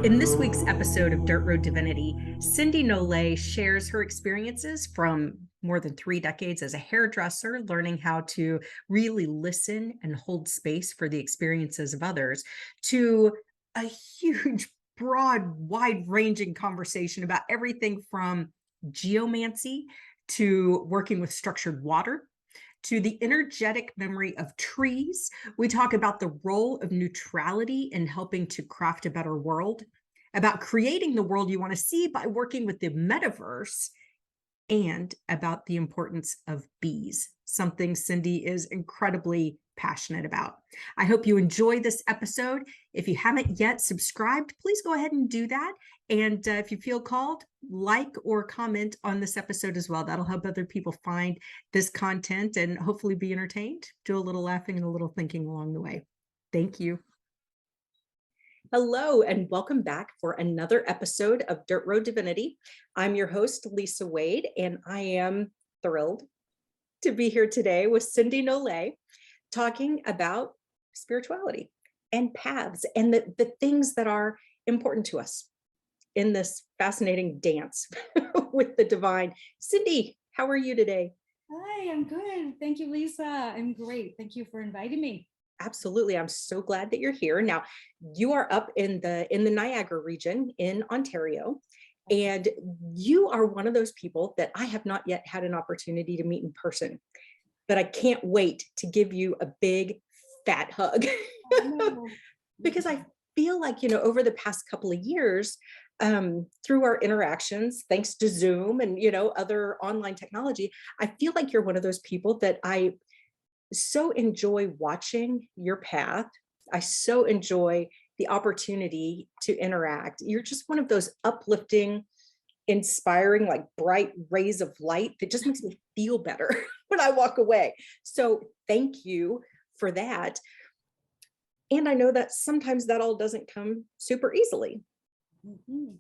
In this week's episode of Dirt Road Divinity, Cindy Nolet shares her experiences from more than 3 decades as a hairdresser, learning how to really listen and hold space for the experiences of others, to a huge, broad, wide-ranging conversation about everything from geomancy to working with structured water to the energetic memory of trees. We talk about the role of neutrality in helping to craft a better world, about creating the world you want to see by working with the metaverse, and about the importance of bees, something Cindy is incredibly passionate about. I hope you enjoy this episode. If you haven't yet subscribed, please go ahead and do that. And if you feel called, like or comment on this episode as well. That'll help other people find this content and hopefully be entertained, do a little laughing and a little thinking along the way. Thank you. Hello, and welcome back for another episode of Dirt Road Divinity. I'm your host, Lisa Wade, and I am thrilled to be here today with Cindy Nolet, talking about spirituality and paths and the things that are important to us in this fascinating dance with the divine. Cindy, how are you today? Hi, I'm good. Thank you, Lisa. I'm great. Thank you for inviting me. Absolutely. I'm so glad that you're here. Now, you are up in the Niagara region in Ontario, and you are one of those people that I have not yet had an opportunity to meet in person, but I can't wait to give you a big fat hug. Because I feel like, over the past couple of years, through our interactions, thanks to Zoom and, other online technology, I feel like you're one of those people that I so enjoy watching your path. I so enjoy the opportunity to interact. You're just one of those uplifting, inspiring, like bright rays of light that just makes me feel better when I walk away. So thank you for that. And I know that sometimes that all doesn't come super easily. Mm-hmm.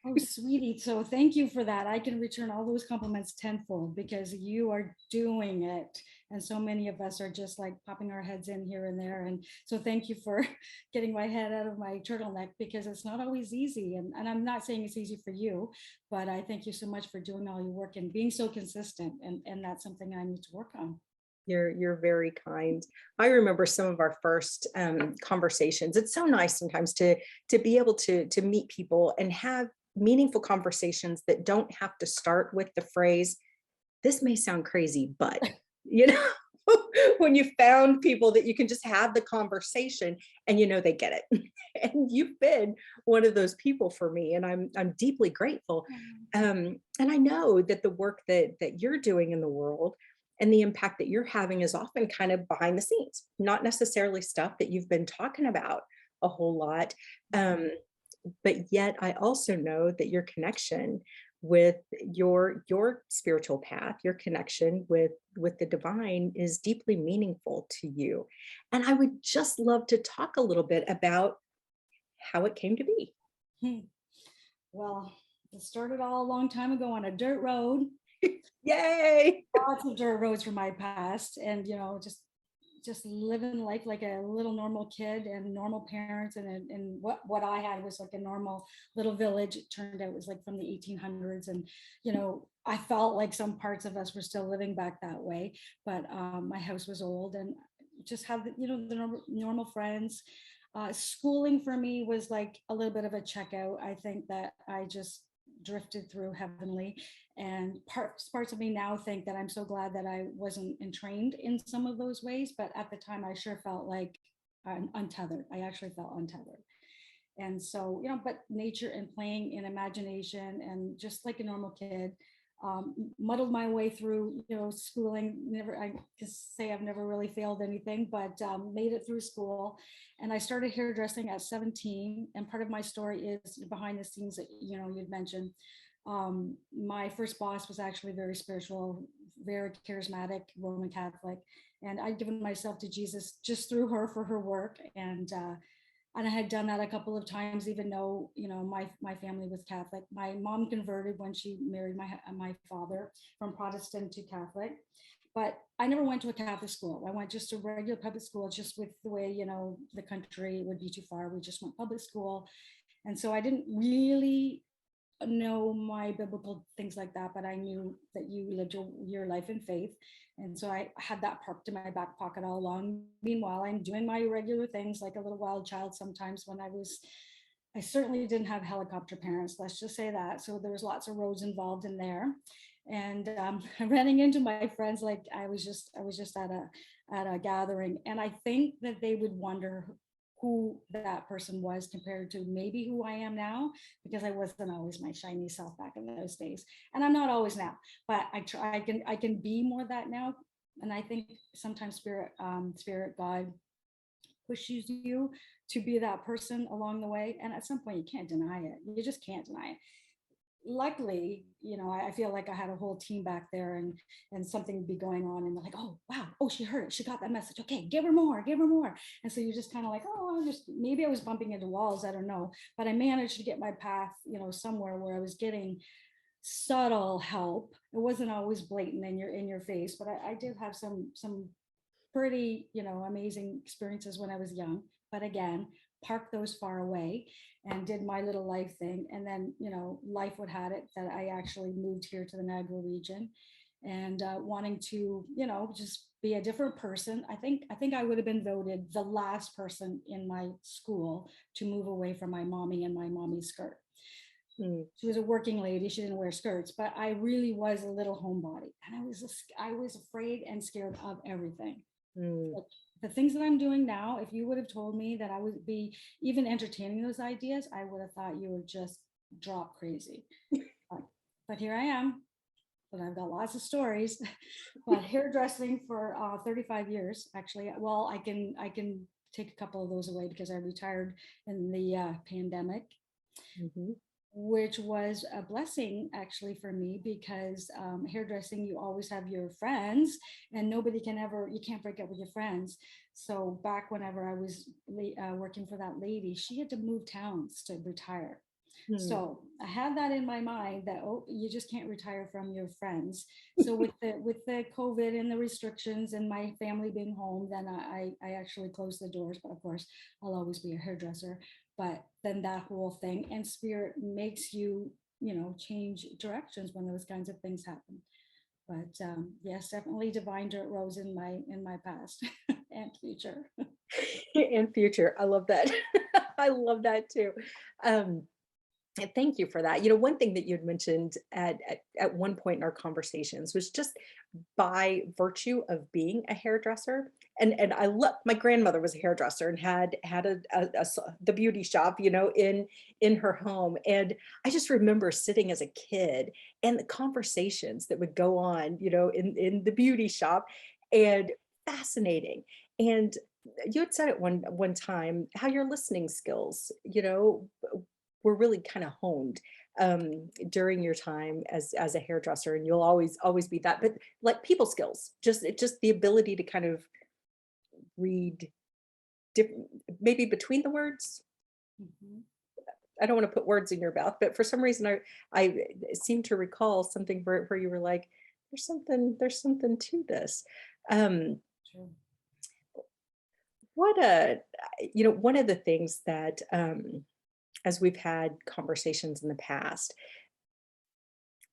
Oh, sweetie. So thank you for that. I can return all those compliments tenfold because you are doing it. And so many of us are just like popping our heads in here and there. And so thank you for getting my head out of my turtleneck, because it's not always easy. And I'm not saying it's easy for you, but I thank you so much for doing all your work and being so consistent. And that's something I need to work on. You're very kind. I remember some of our first conversations. It's so nice sometimes to be able to meet people and have meaningful conversations that don't have to start with the phrase, "This may sound crazy, but," when you found people that you can just have the conversation and they get it. And you've been one of those people for me, and I'm deeply grateful. And I know that the work that you're doing in the world and the impact that you're having is often kind of behind the scenes, not necessarily stuff that you've been talking about a whole lot. But yet I also know that your connection with your spiritual path, your connection with the divine is deeply meaningful to you. And I would just love to talk a little bit about how it came to be. Well, it started all a long time ago on a dirt road. Yay! Lots of dirt roads from my past, and just living life like a little normal kid and normal parents, and what I had was like a normal little village. It turned out it was like from the 1800s, and I felt like some parts of us were still living back that way, but my house was old and just had the normal friends. Schooling for me was like a little bit of a checkout. I think that I just drifted through heavenly, and parts of me now think that I'm so glad that I wasn't entrained in some of those ways, but at the time I sure felt like I'm untethered. I actually felt untethered. And so but nature and playing and imagination and just like a normal kid, muddled my way through schooling. I can say I've never really failed anything, but made it through school. And I started hairdressing at 17, and part of my story is behind the scenes that you'd mentioned. My first boss was actually very spiritual, very charismatic, Roman Catholic, and I'd given myself to Jesus just through her for her work. And I had done that a couple of times, even though my family was Catholic. My mom converted when she married my father from Protestant to Catholic, but I never went to a Catholic school. I went just to regular public school, just with the way the country would be too far. We just went public school, And so I didn't really know my biblical things like that, but I knew that you lived your life in faith. And so I had that parked in my back pocket all along. Meanwhile, I'm doing my regular things like a little wild child sometimes when I certainly didn't have helicopter parents, let's just say that. So there was lots of roads involved in there. And running into my friends, like I was just at a gathering, and I think that they would wonder who that person was compared to maybe who I am now, because I wasn't always my shiny self back in those days, and I'm not always now. But I try. I can be more that now, and I think sometimes spirit, God pushes you to be that person along the way, and at some point you can't deny it. You just can't deny it. Luckily, I feel like I had a whole team back there, and something would be going on, and they're like, oh wow, oh, she heard it, she got that message, okay, give her more, give her more. And so you're just kind of like, oh, just maybe I was bumping into walls, I don't know, but I managed to get my path, somewhere where I was getting subtle help. It wasn't always blatant in your face, but I did have some pretty, amazing experiences when I was young. But again, parked those far away and did my little life thing. And then, life would had it that I actually moved here to the Niagara region, and wanting to, just be a different person. I think I would have been voted the last person in my school to move away from my mommy and my mommy's skirt. Mm, She was a working lady. She didn't wear skirts, but I really was a little homebody, and I was afraid and scared of everything. mm. Like, the things that I'm doing now, if you would have told me that I would be even entertaining those ideas, I would have thought you were just drop crazy. But, but here I am. But I've got lots of stories. But hairdressing for 35 years, actually. Well, I can take a couple of those away because I retired in the pandemic, Mhm. which was a blessing actually for me, because hairdressing, you always have your friends, and you can't break up with your friends. So back whenever I was working for that lady, she had to move towns to retire. Mm. So I had that in my mind that, oh, you just can't retire from your friends. So with the COVID and the restrictions and my family being home, then I actually closed the doors. But of course, I'll always be a hairdresser. But then that whole thing, and spirit makes you, change directions when those kinds of things happen. But yes, definitely divine dirt rose in my past and future. In future, I love that. I love that too. Um, And thank you for that. One thing that you'd mentioned at one point in our conversations was just by virtue of being a hairdresser. And I love my grandmother was a hairdresser and had the beauty shop, in her home. And I just remember sitting as a kid and the conversations that would go on, in the beauty shop, and fascinating. And you had said at one time how your listening skills, were really kind of honed during your time as a hairdresser, and you'll always be that. But like people skills, just the ability to kind of read different, maybe between the words. Mhm. I don't want to put words in your mouth, but for some reason I seem to recall something where you were like, there's something to this. Um, True. what a one of the things that as we've had conversations in the past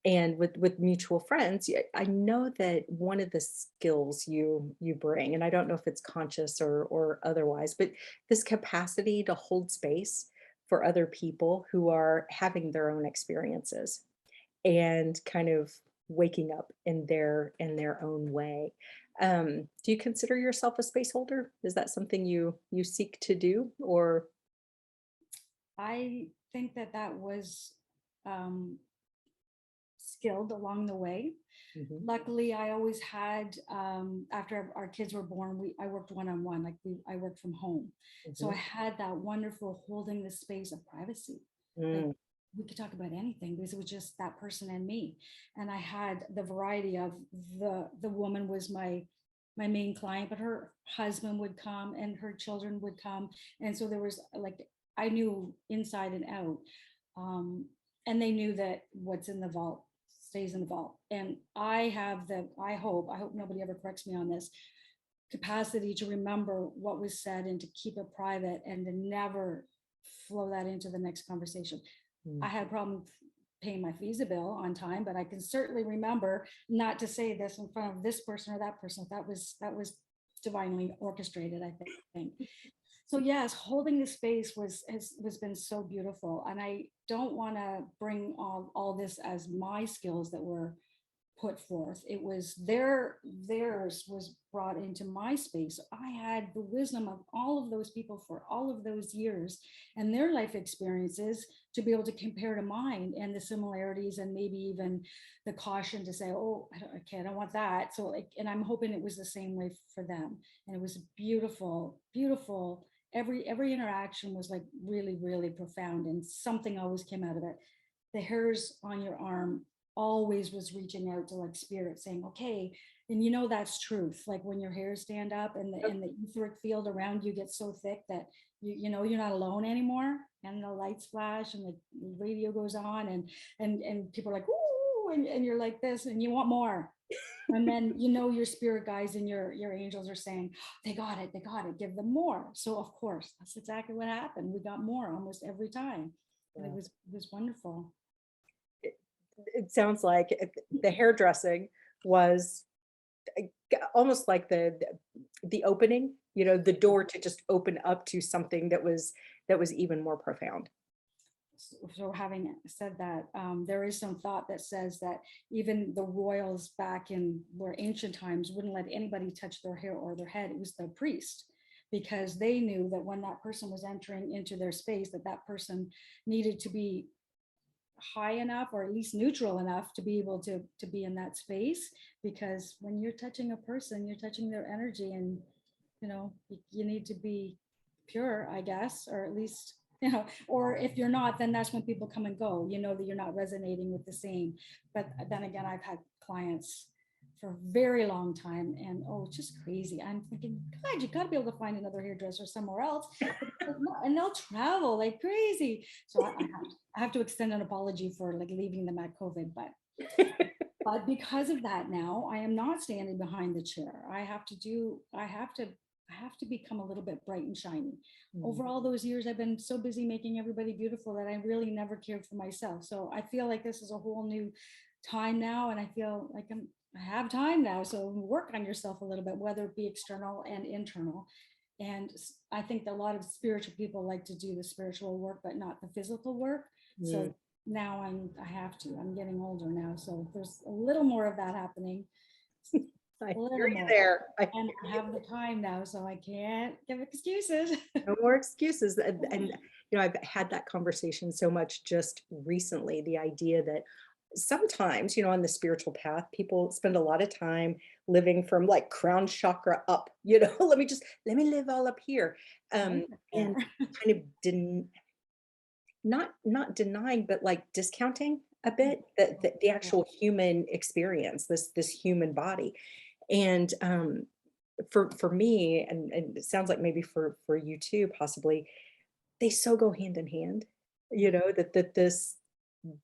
and with mutual friends, I know that one of the skills you bring, and I don't know if it's conscious or otherwise, but this capacity to hold space for other people who are having their own experiences and kind of waking up in their own way. Do you consider yourself a space holder? Is that something you seek to do, or? I think that was um, skilled along the way. Mhm, Luckily, I always had, after our kids were born, I worked one-on-one, like I worked from home. So I mhm, had that wonderful holding the space of privacy. Like, mm, we could talk about anything because it was just that person and me. And I had the variety of the woman was my main client, but her husband would come and her children would come. And so there was like, I knew inside and out. Um, and they knew that what's in the vault stays in the vault. And I hope nobody ever corrects me on this, capacity to remember what was said and to keep it private and to never flow that into the next conversation. I Mm. had a problem paying my visa bill on time, but I can certainly remember not to say this in front of this person or that person. That was divinely orchestrated, I think. So yes, holding the space was been so beautiful. And I don't want to bring all this as my skills that were put forth. It was theirs was brought into my space. I had the wisdom of all of those people for all of those years and their life experiences to be able to compare to mine, and the similarities, and maybe even the caution to say, oh, I don't want that. So like, and I'm hoping it was the same way for them. And it was beautiful, beautiful. Every interaction was like really, really profound, and something always came out of it. The hairs on your arm always was reaching out to like spirit, saying, okay, and that's truth. Like when your hairs stand up and the etheric field around you gets so thick that you're not alone anymore, and the lights flash and the radio goes on, and people are like, ooh, and you're like this and you want more. And then your spirit guides and your angels are saying, they got it, give them more. So of course that's exactly what happened. We got more almost every time, and it Yeah. was wonderful. It, it sounds like the hairdressing was almost like the opening, the door to just open up to something that was even more profound. So having said that, there is some thought that says that even the royals back in where ancient times wouldn't let anybody touch their hair or their head. It was the priest, because they knew that when that person was entering into their space, that person needed to be high enough, or at least neutral enough, to be able to be in that space. Because when you're touching a person, you're touching their energy, and you need to be pure, I guess, or at least, or if you're not, then that's when people come and go, that you're not resonating with the same. But then again, I've had clients for a very long time, and oh, it's just crazy. I'm thinking, God, you got to be able to find another hairdresser somewhere else. And they'll travel like crazy. So I have to extend an apology for like leaving them at COVID, but because of that, now I am not standing behind the chair. I have to become a little bit bright and shiny. Mm. Over all those years, I've been so busy making everybody beautiful that I really never cared for myself. So I feel like this is a whole new time now, and I feel like I have time now. So work on yourself a little bit, whether it be external and internal. And I think that a lot of spiritual people like to do the spiritual work, but not the physical work. Mm. So now I'm getting older now. So there's a little more of that happening, I a hear little you more. there. I And hear I you. have the time now, so I can't give excuses. No more excuses. And I've had that conversation so much just recently. The idea that sometimes, on the spiritual path, people spend a lot of time living from like crown chakra up. Let me live all up here, Right and there. kind of not denying, but like discounting a bit the actual human experience, this human body. And for me, and it sounds like maybe for you too, possibly, they so go hand in hand, that this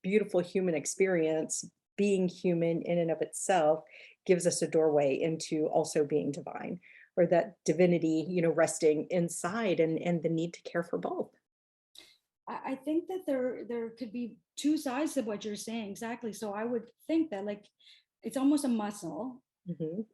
beautiful human experience, being human in and of itself, gives us a doorway into also being divine, or that divinity, resting inside, and the need to care for both. I think that there could be two sides of what you're saying, exactly. So I would think that like it's almost a muscle, Mhm.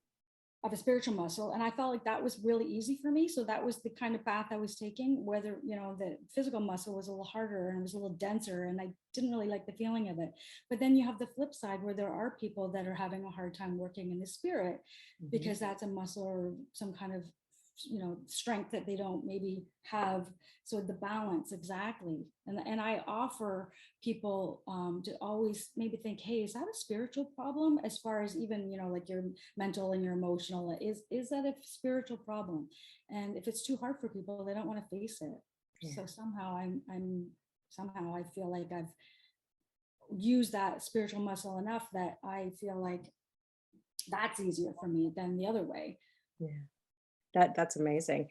of a spiritual muscle, and I felt like that was really easy for me. So that was the kind of path I was taking. Whether the physical muscle was a little harder and it was a little denser, and I didn't really like the feeling of it. But then you have the flip side, where there are people that are having a hard time working in the spirit, Mhm. because that's a muscle or some kind of strength that they don't maybe have. So the balance, exactly. And I offer people to always maybe think, hey, is that a spiritual problem? As far as even like your mental and your emotional, is that a spiritual problem? And if it's too hard for people, they don't want to face it. Yeah. So somehow I feel like I've used that spiritual muscle enough that I feel like that's easier for me than the other way. Yeah. That's amazing.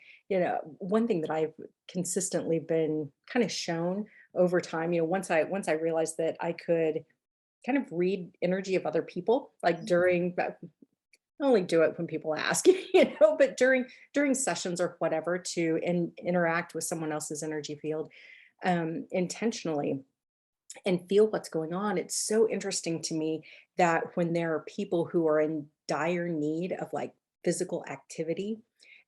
One thing that I've consistently been kind of shown over time, once I realized that I could kind of read energy of other people, like I only do it when people ask, but during sessions or whatever, to interact with someone else's energy field. intentionally and feel what's going on. It's so interesting to me that when there are people who are in dire need of like physical activity,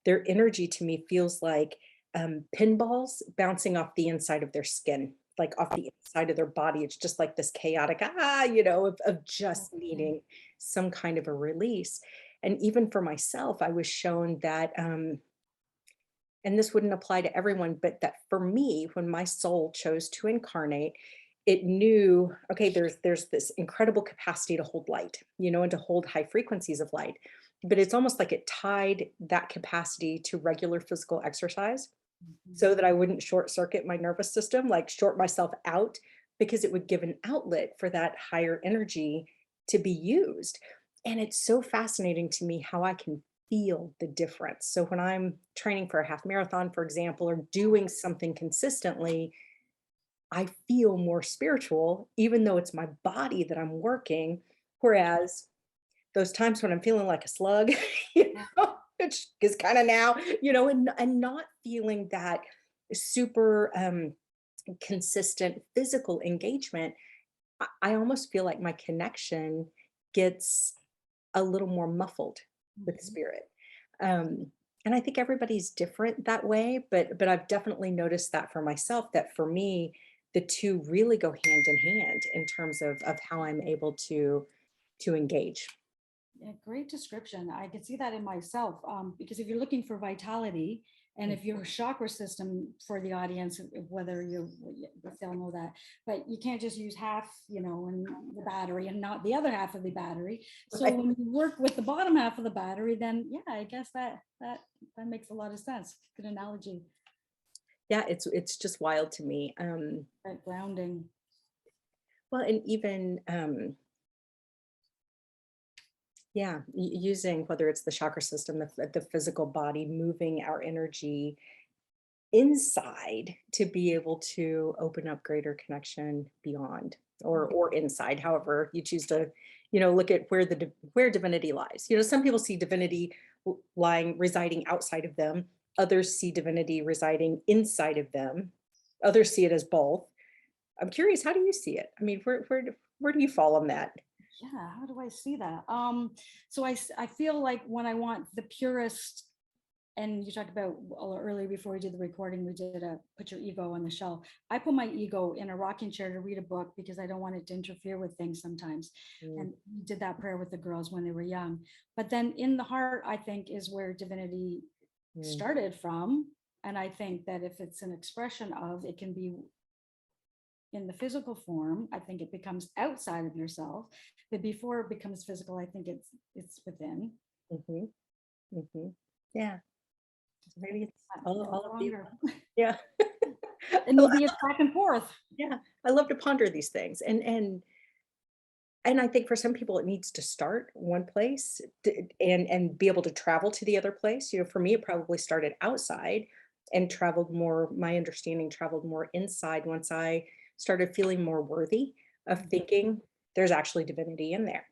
their energy to me feels like pinballs bouncing off the inside of their skin, like off the inside of their body. It's just like this chaotic, of just Okay. needing some kind of a release. And even for myself, I was shown that and this wouldn't apply to everyone, but that for me, when my soul chose to incarnate, it knew, okay, there's this incredible capacity to hold light, and to hold high frequencies of light. But it's almost like it tied that capacity to regular physical exercise Mhm. so that I wouldn't short circuit my nervous system, like short myself out, because it would give an outlet for that higher energy to be used. And it's so fascinating to me how I can feel the difference. So when I'm training for a half marathon, for example, or doing something consistently, I feel more spiritual, even though it's my body that I'm working. Whereas those times when I'm feeling like a slug, which is kind of now, and not feeling that super consistent physical engagement, I almost feel like my connection gets a little more muffled with Mhm. spirit. Um, and I think everybody's different that way, but I've definitely noticed that for myself, that for me, the two really go hand in hand in terms of how I'm able to engage. Yeah, great description. I can see that in myself, because if you're looking for vitality, and if your chakra system for the audience, whether you if they'll know that, but you can't just use half, in the battery and not the other half of the battery. So Right. when you work with the bottom half of the battery, then yeah, I guess that makes a lot of sense. Good analogy. Yeah, it's just wild to me. That grounding. Well, and even yeah, using whether it's the chakra system, the physical body, moving our energy inside to be able to open up greater connection beyond or inside, however you choose to, look at where where divinity lies. Some people see divinity lying residing outside of them, others see divinity residing inside of them, others see it as both. I'm curious, how do you see it? I mean, where do you fall on that? Yeah, how do I see that? So I feel like when I want the purest, and you talked about earlier before we did the recording, we did a put your ego on the shelf. I put my ego in a rocking chair to read a book because I don't want it to interfere with things sometimes. Mm, And we did that prayer with the girls when they were young. But then in the heart, I think, is where divinity mm, started from. And I think that if it's an expression of, it can be in the physical form. I think it becomes outside of yourself. But before it becomes physical, I think it's within. mhm, mhm. Yeah, so maybe it's No all of the longer. above. Yeah. And maybe it's back and forth. Yeah, I love to ponder these things, and I think for some people, it needs to start one place and be able to travel to the other place. For me, it probably started outside and traveled more. My understanding traveled more inside once I started feeling more worthy of thinking there's actually divinity in there,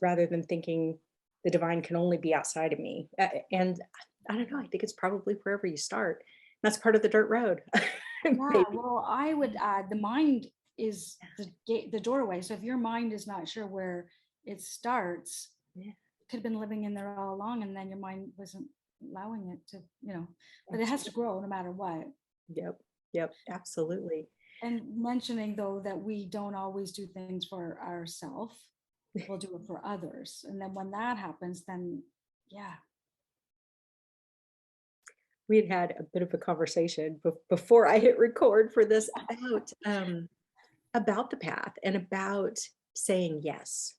rather than thinking the divine can only be outside of me. And I don't know. I think it's probably wherever you start. That's part of the dirt road, Yeah, maybe. well, I would add the mind is the gate, the doorway. So if your mind is not sure where it starts, Yeah, it could have been living in there all along, and then your mind wasn't allowing it to, but it has to absolutely. grow no matter what. Yep. Yep. Absolutely. And mentioning though that we don't always do things for ourselves, we'll do it for others. And then when that happens, then yeah. We had had a bit of a conversation before I hit record for this about the path and about saying yes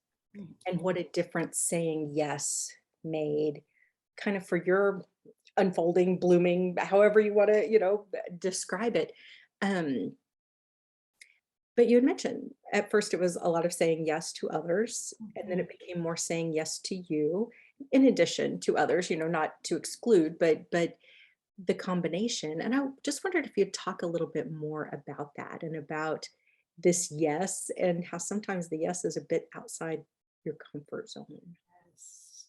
and what a difference saying yes made kind of for your unfolding, blooming, however you want to, describe it. Um, but you had mentioned at first it was a lot of saying yes to others, and then Mhm. it became more saying yes to you, in addition to others, not to exclude, but the combination. And I just wondered if you'd talk a little bit more about that and about this yes and how sometimes the yes is a bit outside your comfort zone. Yes.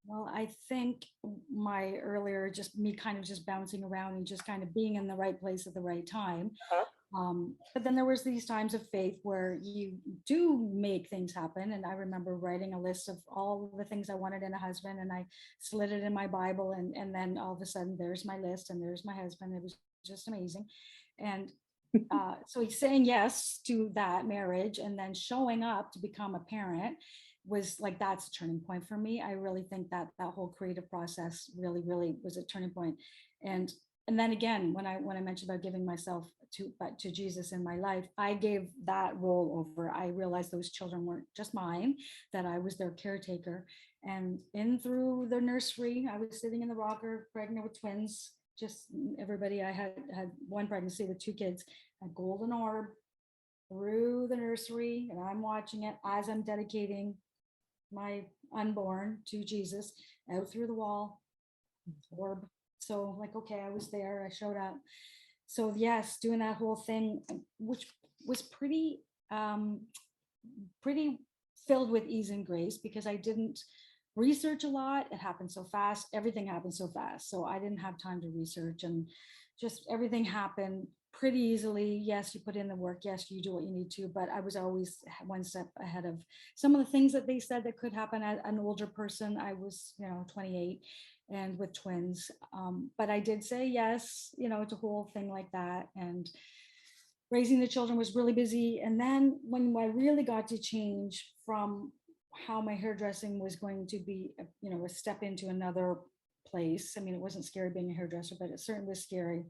Well, I think my earlier, just me kind of just bouncing around and just kind of being in the right place at the right time. Huh? But then there was these times of faith where you do make things happen. And I remember writing a list of all the things I wanted in a husband, and I slid it in my Bible, and then all of a sudden there's my list and there's my husband. It was just amazing. And so he's saying yes to that marriage, and then showing up to become a parent was like, that's a turning point for me. I really think that that whole creative process really was a turning point. and and then again, when I mentioned about giving myself to Jesus in my life, I gave that role over. I realized those children weren't just mine, that I was their caretaker. And in through the nursery, I was sitting in the rocker, pregnant with twins. Just everybody, I had one pregnancy with two kids, a golden orb through the nursery, and I'm watching it as I'm dedicating my unborn to Jesus, out through the wall, orb. So like, okay, I was there, I showed up. So yes, doing that whole thing, which was um pretty filled with ease and grace, because I didn't research a lot. It happened so fast. Everything happened so fast. So I didn't have time to research, and just everything happened pretty easily. Yes, you put in the work. Yes, you do what you need to. But I was always one step ahead of some of the things that they said that could happen as an older person. I was, 28 and with twins. But I did say yes, to a whole thing like that. And raising the children was really busy. And then when I really got to change from how my hairdressing was going to be, a step into another place. I mean, it wasn't scary being a hairdresser, but it certainly was scary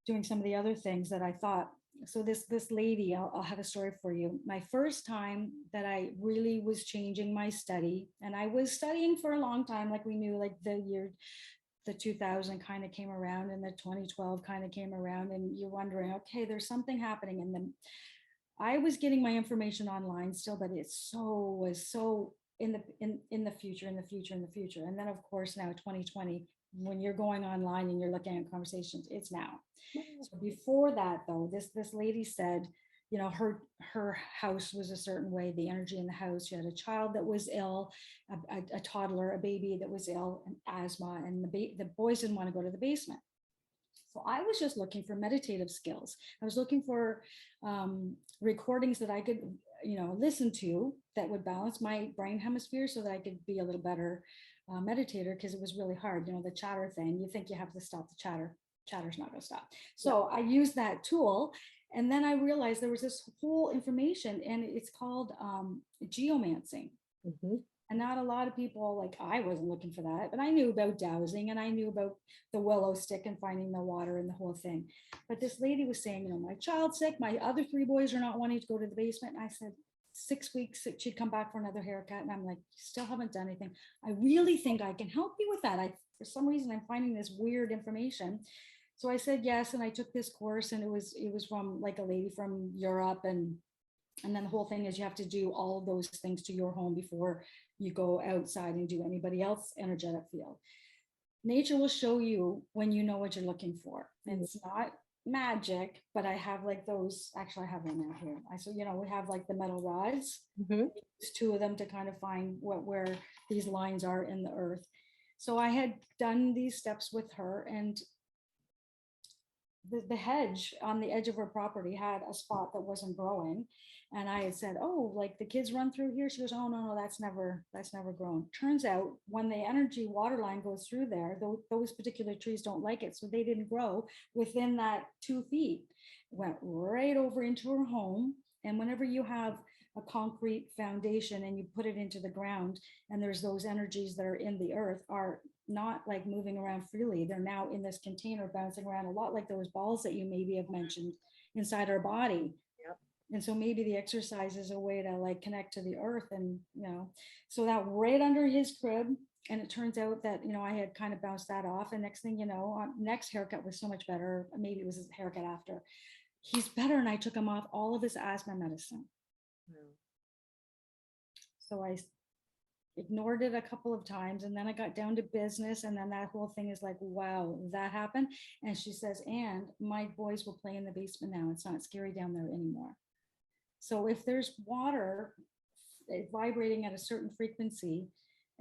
doing some of the other things that I thought. So this lady, I'll have a story for you. My first time that I really was changing my study, and I was studying for a long time, like we knew, like the 2000 kind of came around and the 2012 kind of came around, and you're wondering, okay, there's something happening. And then I was getting my information online still, but it was so in the future, in the future. And then of course now 2020, when you're going online and you're looking at conversations, it's now. So before that though, this lady said, her house was a certain way, the energy in the house. She had a child that was ill, a toddler, a baby that was ill, and asthma, and the boys didn't want to go to the basement. So I was just looking for meditative skills. I was looking for recordings that I could, listen to that would balance my brain hemisphere so that I could be a little better meditator, because it was really hard. The chatter thing, you think you have to stop the chatter. Chatter's not going to stop. So I used that tool. And then I realized there was this whole information, and it's called geomancy. Mhm. And not a lot of people, like, I wasn't looking for that, but I knew about dowsing, and I knew about the willow stick and finding the water and the whole thing. But this lady was saying, my child's sick, my other three boys are not wanting to go to the basement. And I said, 6 weeks she'd come back for another haircut, and I'm like, still haven't done anything. I really think I can help you with that. For some reason, I'm finding this weird information. So I said yes, and I took this course, and it was from like a lady from Europe. And then the whole thing is you have to do all of those things to your home before you go outside and do anybody else's energetic field. Nature will show you when you know what you're looking for. And it's not magic, but I have like those. Actually, I have one out here. We have like the metal rods. Mhm. Use two of them to kind of find where these lines are in the earth. So I had done these steps with her, and the hedge on the edge of her property had a spot that wasn't growing. And I had said, oh, like the kids run through here. She goes, oh, no, that's never grown. Turns out when the energy water line goes through there, those particular trees don't like it. So they didn't grow within that 2 feet. Went right over into her home. And whenever you have a concrete foundation and you put it into the ground, and there's those energies that are in the earth are not like moving around freely. They're now in this container bouncing around, a lot like those balls that you maybe have mentioned inside our body. Yep. And so maybe the exercise is a way to like connect to the earth. And so that right under his crib. And it turns out that I had kind of bounced that off, and next thing you know, next haircut was so much better. Maybe it was his haircut after. He's better, and I took him off all of his asthma medicine. So I ignored it a couple of times, and then I got down to business, and then that whole thing is like, wow, that happened. And she says, and my boys will play in the basement now. It's not scary down there anymore. So if there's water vibrating at a certain frequency,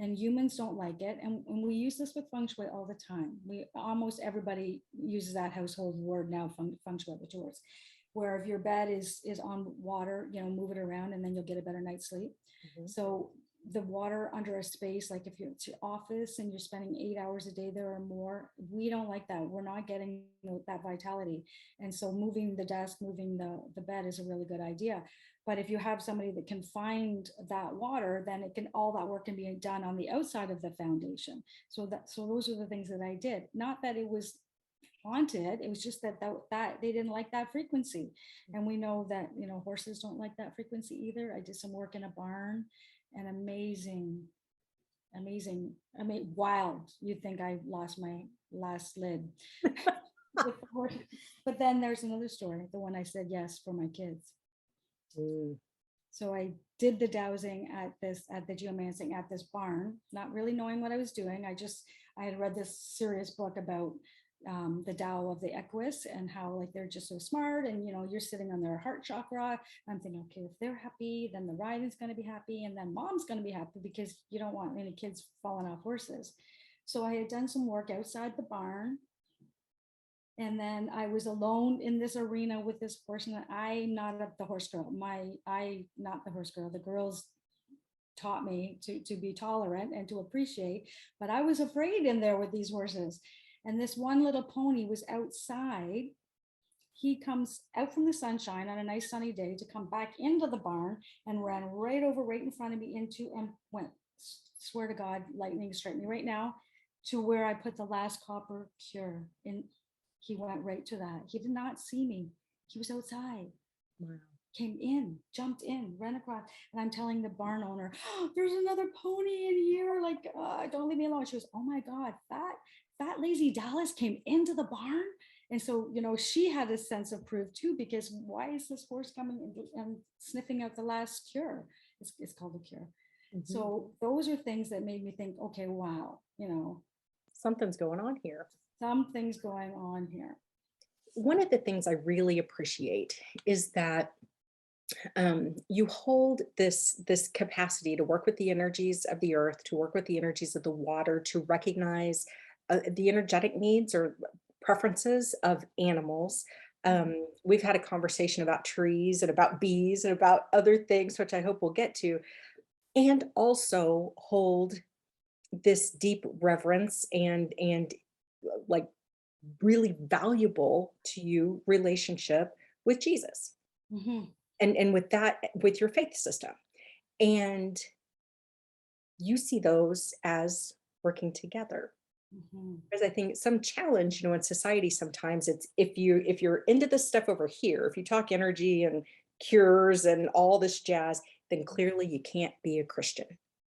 and humans don't like it. And we use this with feng shui all the time. Almost everybody uses that household word now, feng shui, the tours, where if your bed is on water, move it around and then you'll get a better night's sleep. So the water under a space, like if it's your office and you're spending 8 hours a day there or more, we don't like that. We're not getting that vitality. And so moving the desk, moving the bed is a really good idea. But if you have somebody that can find that water, then all that work can be done on the outside of the foundation. So those are the things that I did. Not that it was haunted, it was just that they didn't like that frequency. And we know that horses don't like that frequency either. I did some work in a barn, and amazing, wild. You'd think I lost my last lid. But then there's another story, the one I said yes for my kids. So I did the dowsing at the geomancing at this barn, not really knowing what I was doing. I had read this serious book about the Tao of the Equus and how like they're just so smart, and you're sitting on their heart chakra. I'm thinking, okay, if they're happy, then the riding's going to be happy, and then mom's going to be happy, because you don't want any kids falling off horses. So I had done some work outside the barn, and then I was alone in this arena with this person. I'm not the horse girl. Not the horse girl. The girls taught me to be tolerant and to appreciate, but I was afraid in there with these horses. And this one little pony was outside. He comes out from the sunshine on a nice sunny day to come back into the barn, and ran right in front of me and went, swear to God, lightning strike me right now, to where I put the last copper cure in. He went right to that. He did not see me. He was outside. Wow. Came in, jumped in, ran across. And I'm telling the barn owner, oh, there's another pony in here. Like, don't leave me alone. She goes, oh my God, that lazy Dallas came into the barn. And so, she had a sense of proof too, because why is this horse coming and sniffing out the last cure? It's called a cure. So those are things that made me think, okay, wow, something's going on here. Something's going on here. One of the things I really appreciate is that you hold this capacity to work with the energies of the earth, to work with the energies of the water, to recognize the energetic needs or preferences of animals. We've had a conversation about trees and about bees and about other things, which I hope we'll get to, and also hold this deep reverence and like really valuable to you relationship with Jesus. And with your faith system. And you see those as working together. Because I think some challenge, in society, sometimes it's if you're into this stuff over here, if you talk energy and cures and all this jazz, then clearly you can't be a Christian.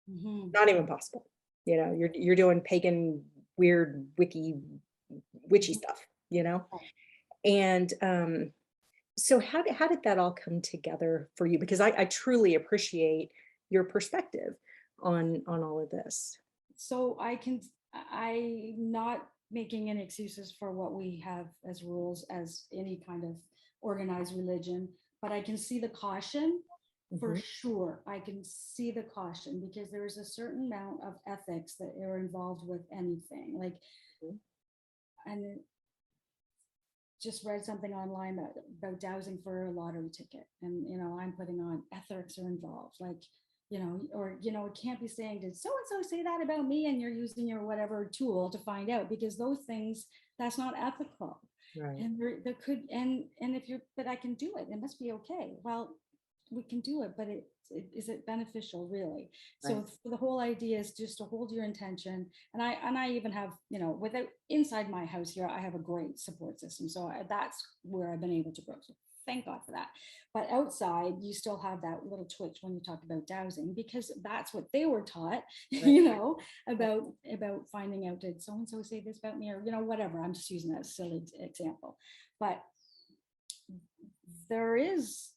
Not even possible. You're doing pagan, weird, witchy stuff, and so how did that all come together for you? Because I truly appreciate your perspective on all of this. So I'm not making any excuses for what we have as rules as any kind of organized religion, but I can see the caution for sure. I can see the caution, because there is a certain amount of ethics that are involved with anything. Like, and just read something online about dowsing for a lottery ticket, and I'm putting on ethics are involved, like it can't be saying, did so and so say that about me, and you're using your whatever tool to find out, because those things, that's not ethical. Right. And there could, and if you're, but I can do it, it must be okay. Well, we can do it, but is it beneficial really? Right. So the whole idea is just to hold your intention. And I even have, without inside my house here, I have a great support system. So that's where I've been able to grow. So thank God for that. But outside, you still have that little twitch when you talk about dowsing, because that's what they were taught, right. about finding out, did so-and-so say this about me, or, whatever. I'm just using that as a silly example. But there is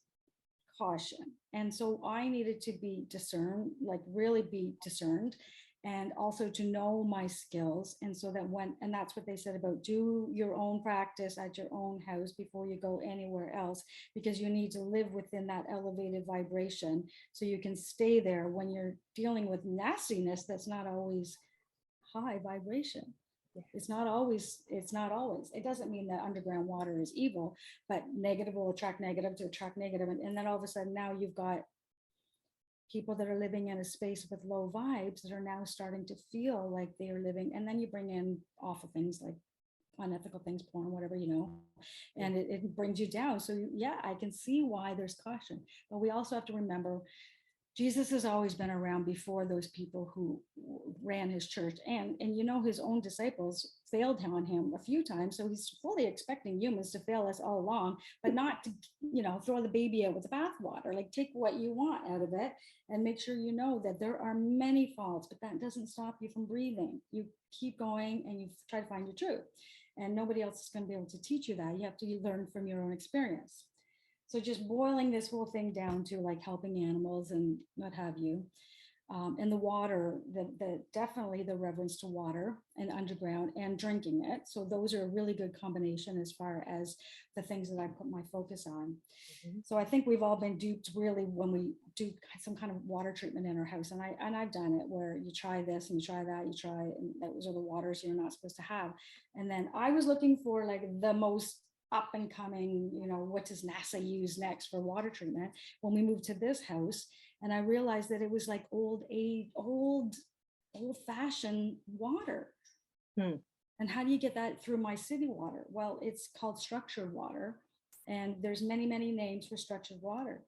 caution. And so I needed to be discerned, like really be discerned. and also to know my skills. And so that and that's what they said about do your own practice at your own house before you go anywhere else, because you need to live within that elevated vibration so you can stay there when you're dealing with nastiness that's not always high vibration. It's not always, it doesn't mean that underground water is evil, but negative will attract negative to attract negative. And then all of a sudden now you've got people that are living in a space with low vibes that are now starting to feel like they are living. And then you bring in awful things like unethical things, porn, whatever, and it brings you down. So yeah, I can see why there's caution, but we also have to remember Jesus has always been around before those people who ran his church, and his own disciples failed on him a few times. So he's fully expecting humans to fail us all along, but not to throw the baby out with the bathwater. Like, take what you want out of it, and make sure you know that there are many faults, but that doesn't stop you from breathing. You keep going and you try to find your truth, and nobody else is going to be able to teach you that. You have to learn from your own experience. So just boiling this whole thing down to like helping animals and what have you. And the water, definitely the reverence to water and underground and drinking it. So those are a really good combination as far as the things that I put my focus on. Mm-hmm. So I think we've all been duped really when we do some kind of water treatment in our house. And I've done it where you try this and you try that, and those are the waters you're not supposed to have. And then I was looking for like the most up and coming, what does NASA use next for water treatment when we moved to this house. And I realized that it was like old fashioned water. And how do you get that through my city water? Well, it's called structured water, and there's many names for structured water.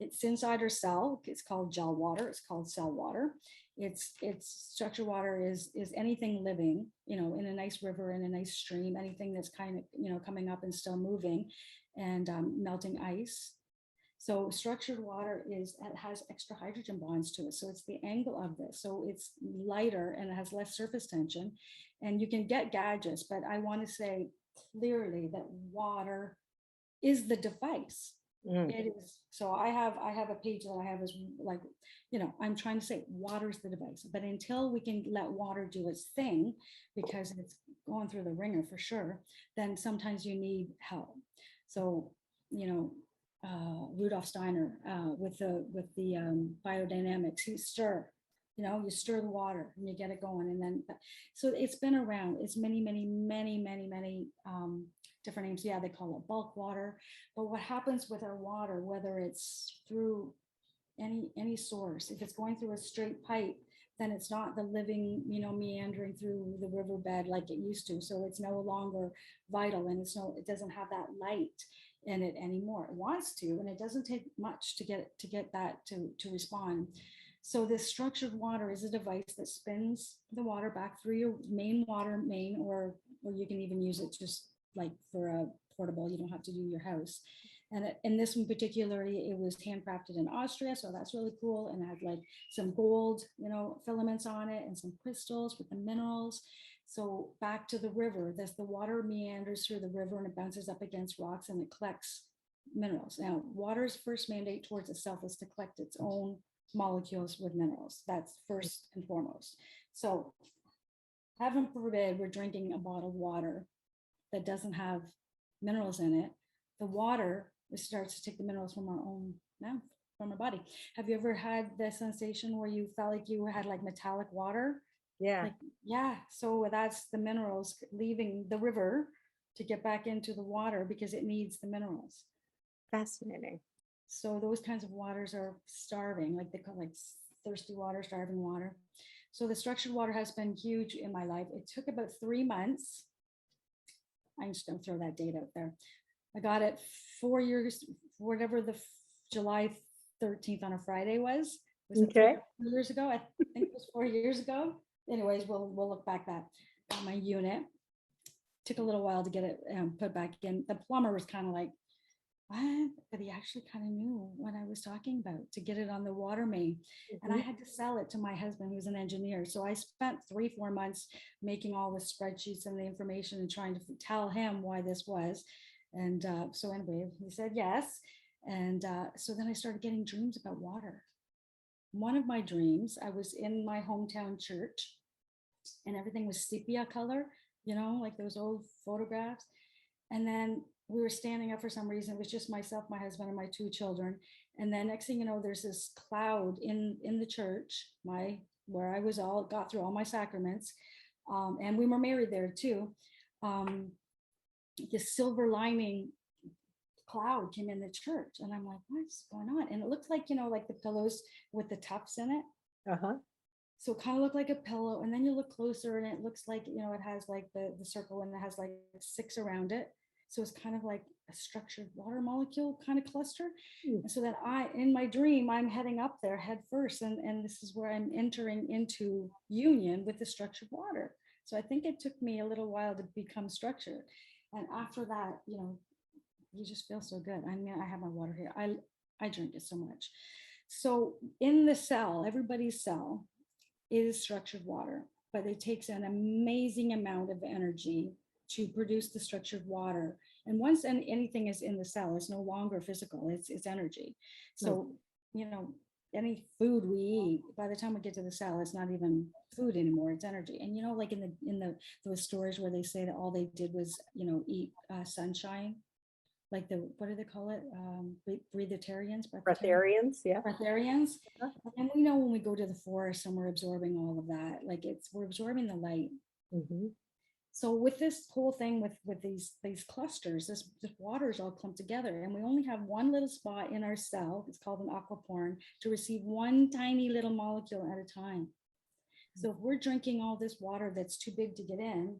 It's inside our cell. It's called gel water. It's called cell water. It's structured water is anything living, in a nice river, in a nice stream, anything that's kind of, coming up and still moving, and melting ice. So structured water it has extra hydrogen bonds to it. So it's the angle of this. So it's lighter and it has less surface tension, and you can get gadgets, but I want to say clearly that water is the device. It is. So I have a page that I have is like, I'm trying to say water is the device, but until we can let water do its thing, because it's going through the ringer for sure, then sometimes you need help. So, Rudolf Steiner with the biodynamics, you stir the water and you get it going. And then, so it's been around. It's many different names. Yeah, they call it bulk water. But what happens with our water, whether it's through any source, if it's going through a straight pipe, then it's not the living, meandering through the riverbed like it used to. So it's no longer vital, and it doesn't have that light in it anymore. It wants to, and it doesn't take much to get that to respond. So this structured water is a device that spins the water back through your main water main, or you can even use it just like for a portable. You don't have to do your house. And in this one particularly, it was handcrafted in Austria, so that's really cool. And it had like some gold, filaments on it, and some crystals with the minerals. So back to the river, the water meanders through the river and it bounces up against rocks and it collects minerals. Now, water's first mandate towards itself is to collect its own molecules with minerals. That's first and foremost. So heaven forbid we're drinking a bottled water that doesn't have minerals in it. The water starts to take the minerals from our own mouth, from our body. Have you ever had the sensation where you felt like you had like metallic water? Yeah. Yeah. So that's the minerals leaving the river to get back into the water because it needs the minerals. Fascinating. So those kinds of waters are starving, like they call like thirsty water, starving water. So the structured water has been huge in my life. It took about 3 months. I'm just going to throw that date out there. I got it 4 years, whatever the July 13th on a Friday was. Was it okay. 3 years ago? I think it was 4 years ago. Anyways, we'll look back that. Got my unit. Took a little while to get it put back in. The plumber was kind of like, what? But he actually kind of knew what I was talking about to get it on the water main. And I had to sell it to my husband, who's an engineer. So I spent 3-4 months making all the spreadsheets and the information and trying to tell him why this was. And so anyway, he said yes. And so then I started getting dreams about water. one of my dreams, I was in my hometown church and everything was sepia color, like those old photographs. And then we were standing up for some reason. It was just myself, my husband, and my two children. And then next thing you know, there's this cloud in the church, where I was got through all my sacraments. And we were married there too. This silver lining cloud came in the church. And I'm like, what's going on? And it looked like, like the pillows with the tufts in it. Uh-huh. So it kind of looked like a pillow. And then you look closer and it looks like, it has like the circle and it has like 6 around it. So it's kind of like a structured water molecule kind of cluster. And so then in my dream, I'm heading up there head first. And this is where I'm entering into union with the structured water. So I think it took me a little while to become structured. And after that, you just feel so good. I mean, I have my water here. I drink it so much. So in the cell, everybody's cell is structured water, but it takes an amazing amount of energy to produce the structured water. And once anything is in the cell, it's no longer physical, it's energy. So, any food we eat, by the time we get to the cell, it's not even food anymore, it's energy. And like in those stories where they say that all they did was, eat sunshine, like what do they call it? Breatharians, Breatharians, yeah. Breatharians. And we know when we go to the forest and we're absorbing all of that, like we're absorbing the light. Mm-hmm. So with this whole thing with these clusters, this water is all clumped together, and we only have one little spot in our cell. It's called an aquaporin to receive one tiny little molecule at a time. So if we're drinking all this water that's too big to get in,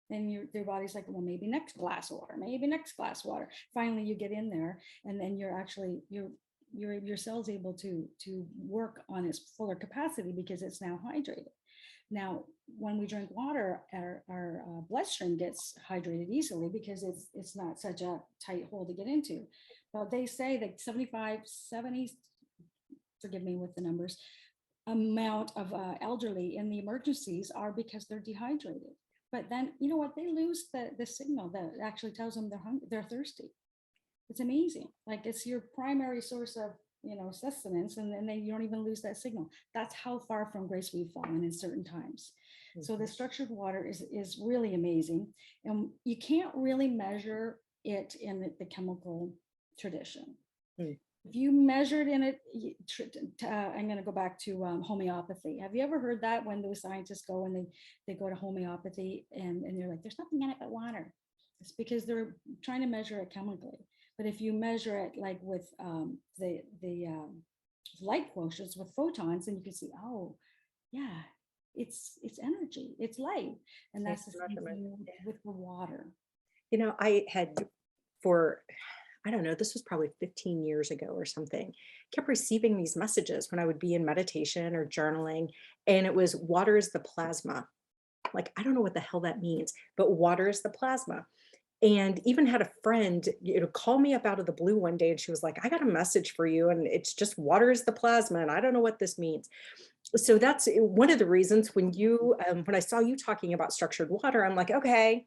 then your body's like, well, maybe next glass of water, maybe next glass of water. Finally, you get in there, and then your cell's able to work on its fuller capacity because it's now hydrated. Now, when we drink water, our bloodstream gets hydrated easily because it's not such a tight hole to get into. But they say that 70, forgive me with the numbers, amount of elderly in the emergencies are because they're dehydrated. But then, you know what? They lose the signal that actually tells them they're thirsty. It's amazing. Like it's your primary source of sustenance, and then you don't even lose that signal. That's how far from grace we've fallen in certain times. Mm-hmm. So the structured water is really amazing, and you can't really measure it in the chemical tradition. Mm. If you measured in it, I'm going to go back to homeopathy. Have you ever heard that when those scientists go and they go to homeopathy and they're like, there's nothing in it but water? It's because they're trying to measure it chemically. But if you measure it like with the light quotients with photons, then you can see, oh, yeah, it's energy, it's light. And that's the same thing with the water. I had I don't know, this was probably 15 years ago or something, kept receiving these messages when I would be in meditation or journaling, and it was water is the plasma. Like, I don't know what the hell that means, but water is the plasma. And even had a friend, call me up out of the blue one day, and she was like, I got a message for you, and it's just water is the plasma, and I don't know what this means. So that's one of the reasons when I saw you talking about structured water, I'm like, okay,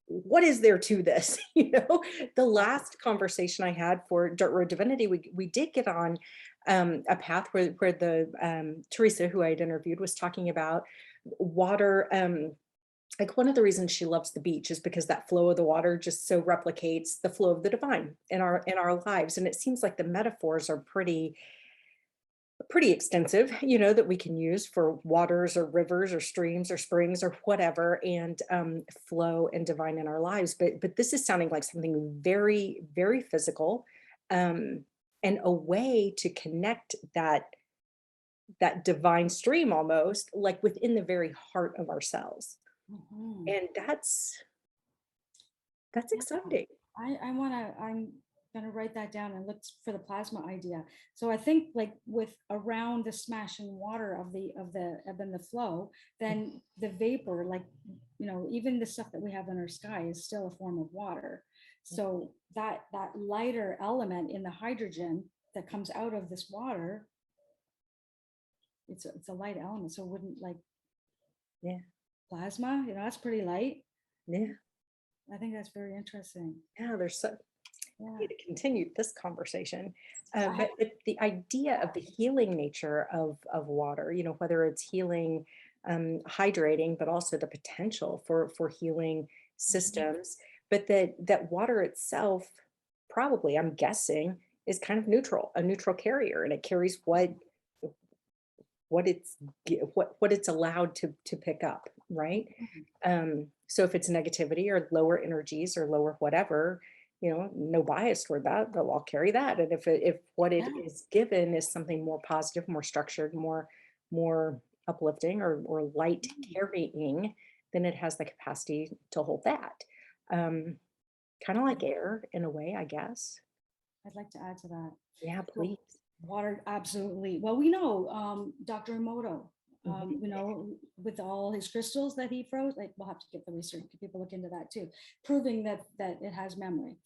what is there to this? The last conversation I had for Dirt Road Divinity, we did get on a path where the Teresa, who I had interviewed, was talking about water. Like one of the reasons she loves the beach is because that flow of the water just so replicates the flow of the divine in our lives. And it seems like the metaphors are pretty extensive, that we can use for waters or rivers or streams or springs or whatever, and flow and divine in our lives. But this is sounding like something very, very physical, and a way to connect that divine stream almost like within the very heart of ourselves. Mm-hmm. And that's exciting. I'm gonna write that down and look for the plasma idea. So I think like with around the smashing water of the ebb and the flow, then the vapor, like even the stuff that we have in our sky is still a form of water. So that lighter element in the hydrogen that comes out of this water, it's a light element. So it wouldn't plasma, that's pretty light. Yeah. I think that's very interesting. Yeah, Yeah. need to continue this conversation. I have, But the idea of the healing nature of water, you know, whether it's healing, hydrating, but also the potential for healing mhm. systems, but that water itself, probably, I'm guessing, is kind of neutral, a neutral carrier, and it carries what it's allowed to pick up, right? Mhm. So if it's negativity or lower energies or lower whatever, you know, no bias toward that, they'll all carry that. And if what it Yeah. is given is something more positive, more structured, more uplifting or light Mm. carrying, then it has the capacity to hold that. Um, Kind of like air in a way, I guess. I'd like to add to that. Yeah, So please. water, absolutely. Well, we know Dr. Emoto, Mhm. you know, with all his crystals that he froze, like we'll have to get the research, people look into that too, proving that it has memory.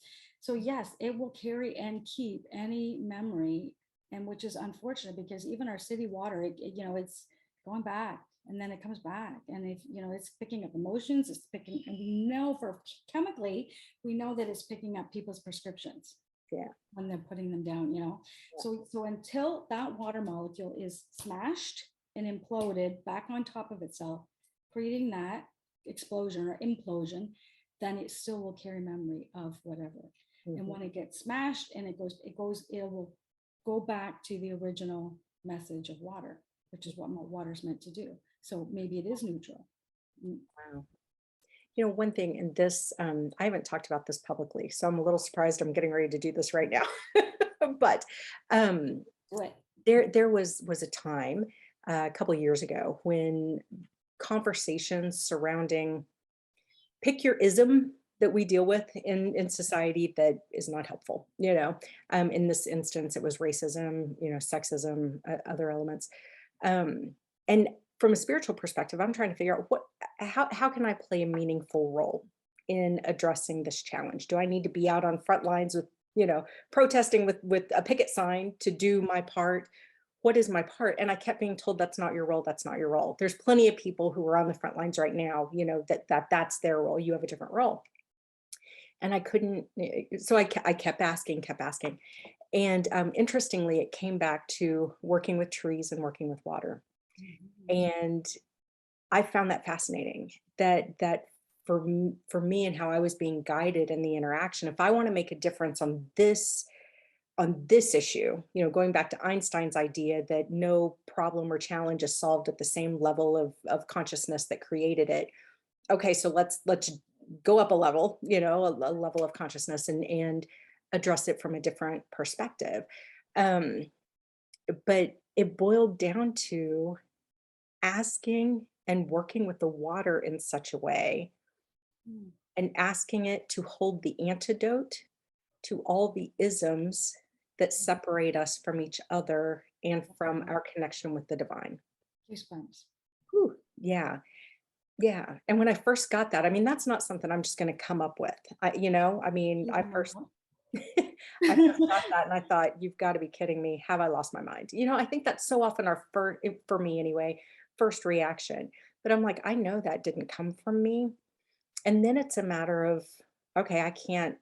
So yes, it will carry and keep any memory, and which is unfortunate because even our city water, you know, it's going back and then it comes back. And if, you know, it's picking up emotions, it's picking, and we know for chemically, we know that it's picking up people's prescriptions Yeah. when they're putting them down, you know. So until that water molecule is smashed and imploded back on top of itself, creating that explosion or implosion, then it still will carry memory of whatever. And Mhm. when it gets smashed and it will go back to the original message of water, which is what water is meant to do. So maybe it is neutral. Mm. Wow. You know, one thing in this, I haven't talked about this publicly, so I'm a little surprised I'm getting ready to do this right now. But um, Do it. there was a time a couple of years ago when conversations surrounding pick your ism that we deal with in society that is not helpful. You know, in this instance, it was racism, you know, sexism, other elements. Um, and from a spiritual perspective, I'm trying to figure out how can I play a meaningful role in addressing this challenge? Do I need to be out on front lines with, you know, protesting with a picket sign to do my part? What is my part? And I kept being told that's not your role. That's not your role. There's plenty of people who are on the front lines right now, you know, that's their role. You have a different role. And I couldn't, so I kept asking. And interestingly, it came back to working with trees and working with water. Mhm. And I found that fascinating, that for me and how I was being guided in the interaction, if I want to make a difference on this issue, you know, going back to Einstein's idea that no problem or challenge is solved at the same level of consciousness that created it. Okay, so let's go up a level, you know, a level of consciousness and address it from a different perspective. Um, but it boiled down to asking and working with the water in such a way Mm. and asking it to hold the antidote to all the isms that separate us from each other and from our connection with the divine. Goosebumps. Whew, yeah, yeah. And when I first got that, I mean, that's not something I'm just going to come up with. You know, I mean, I first No. I first got that and I thought, you've got to be kidding me. Have I lost my mind? You know, I think that's so often our first, for me anyway, first reaction. But I'm like, I know that didn't come from me. And then it's a matter of, okay, I can't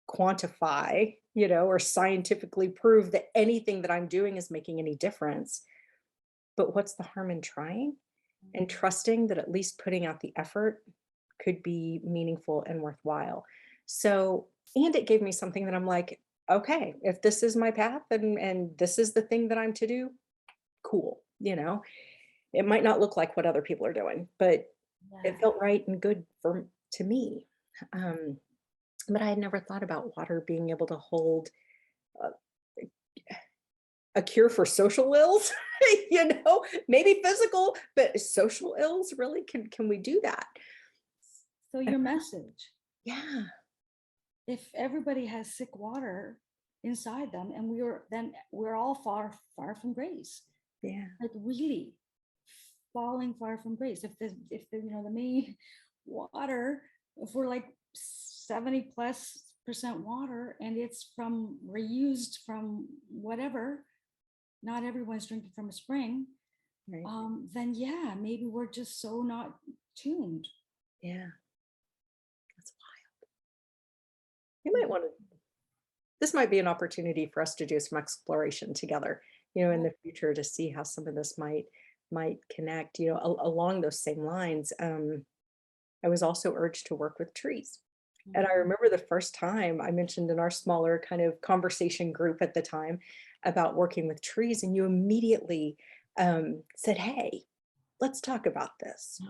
quantify, you know, or scientifically prove that anything that I'm doing is making any difference. But what's the harm in trying and trusting that at least putting out the effort could be meaningful and worthwhile? So, and it gave me something that I'm like, okay, if this is my path and this is the thing that I'm to do, cool. You know, it might not look like what other people are doing, but it Yeah. felt right and good for to me. Um, but I had never thought about water being able to hold a, a cure for social ills, you know, maybe physical, but social ills, really? Can we do that? So your message, Yeah, if everybody has sick water inside them and we're all far from grace. yeah, Like really falling far from grace. If the you know the main water, if we're like 70+% water and it's from reused from whatever, not everyone's drinking from a spring, right. then yeah, maybe we're just so not tuned. Yeah, that's why. You might want to. this might be an opportunity for us to do some exploration together, in Yeah. the future to see how some of this might connect, along those same lines. I was also urged to work with trees. And I Mhm. remember the first time I mentioned in our smaller kind of conversation group at the time about working with trees, and you immediately said, "Hey, let's talk about this."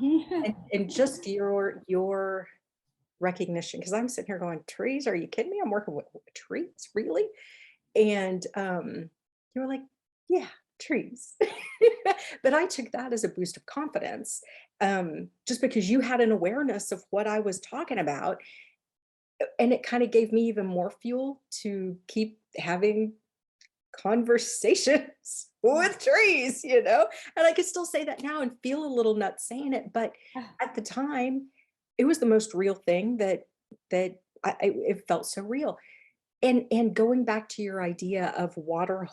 And just your recognition, because I'm sitting here going, "Trees? Are you kidding me? I'm working with trees, really?" And you were like, "Yeah, trees." But I took that as a boost of confidence, just because you had an awareness of what I was talking about, and it kind of gave me even more fuel to keep having conversations with trees, and I could still say that now and feel a little nuts saying it, but at the time, it was the most real thing that it felt so real. And going back to your idea of water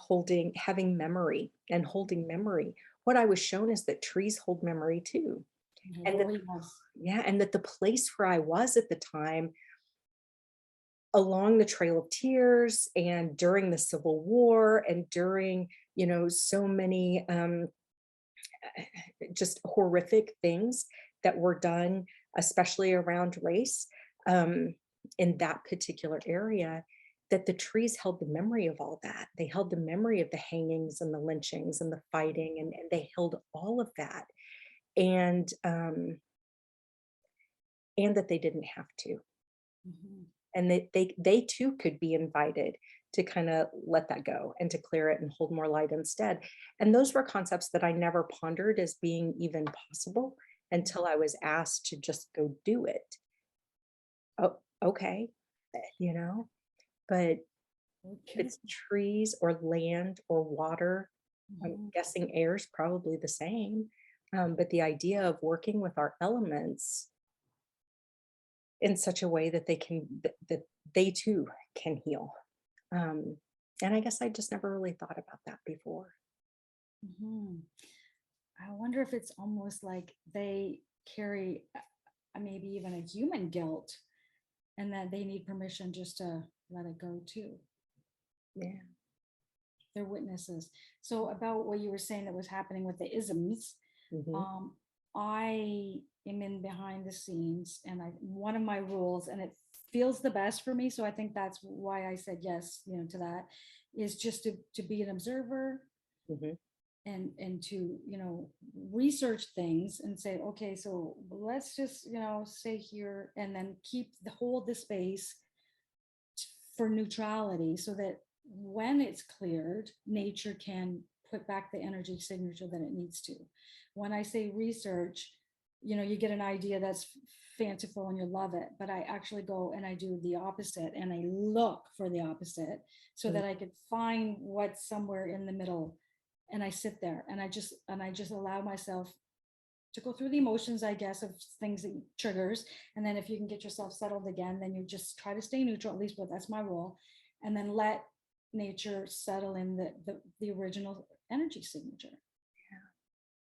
having memory and holding memory, what I was shown is that trees hold memory too. And that Oh, yes. yeah, and that the place where I was at the time, along the Trail of Tears and during the Civil War and during, so many just horrific things that were done, especially around race, um, in that particular area, that the trees held the memory of all that. They held the memory of the hangings and the lynchings and the fighting, and they held all of that. And that they didn't have to. Mhm. And they too could be invited to kind of let that go and to clear it and hold more light instead. And those were concepts that I never pondered as being even possible until I was asked to just go do it. Oh, okay, you know, but if Okay. it's trees or land or water, I'm Mhm. guessing air is probably the same. But the idea of working with our elements in such a way that that they too can heal. Um, and I guess I just never really thought about that before. Mhm. I wonder if it's almost like they carry maybe even a human guilt and that they need permission just to let it go too. Yeah. They're witnesses. So about what you were saying that was happening with the isms, Mhm. um, I am in behind the scenes and I one of my rules, and it feels the best for me. So I think that's why I said yes, to that, is just to be an observer Mhm. and to research things and say, okay, so let's just say here and then keep the hold the space for neutrality so that when it's cleared, nature can put back the energy signature that it needs to. When I say research, you get an idea that's fanciful and you love it, but I actually go and I do the opposite and I look for the opposite so Mhm. that I could find what's somewhere in the middle. And I sit there and I just allow myself to go through the emotions, I guess, of things that triggers. And then if you can get yourself settled again, then you just try to stay neutral, at least, but that's my rule. And then let nature settle in the original energy signature.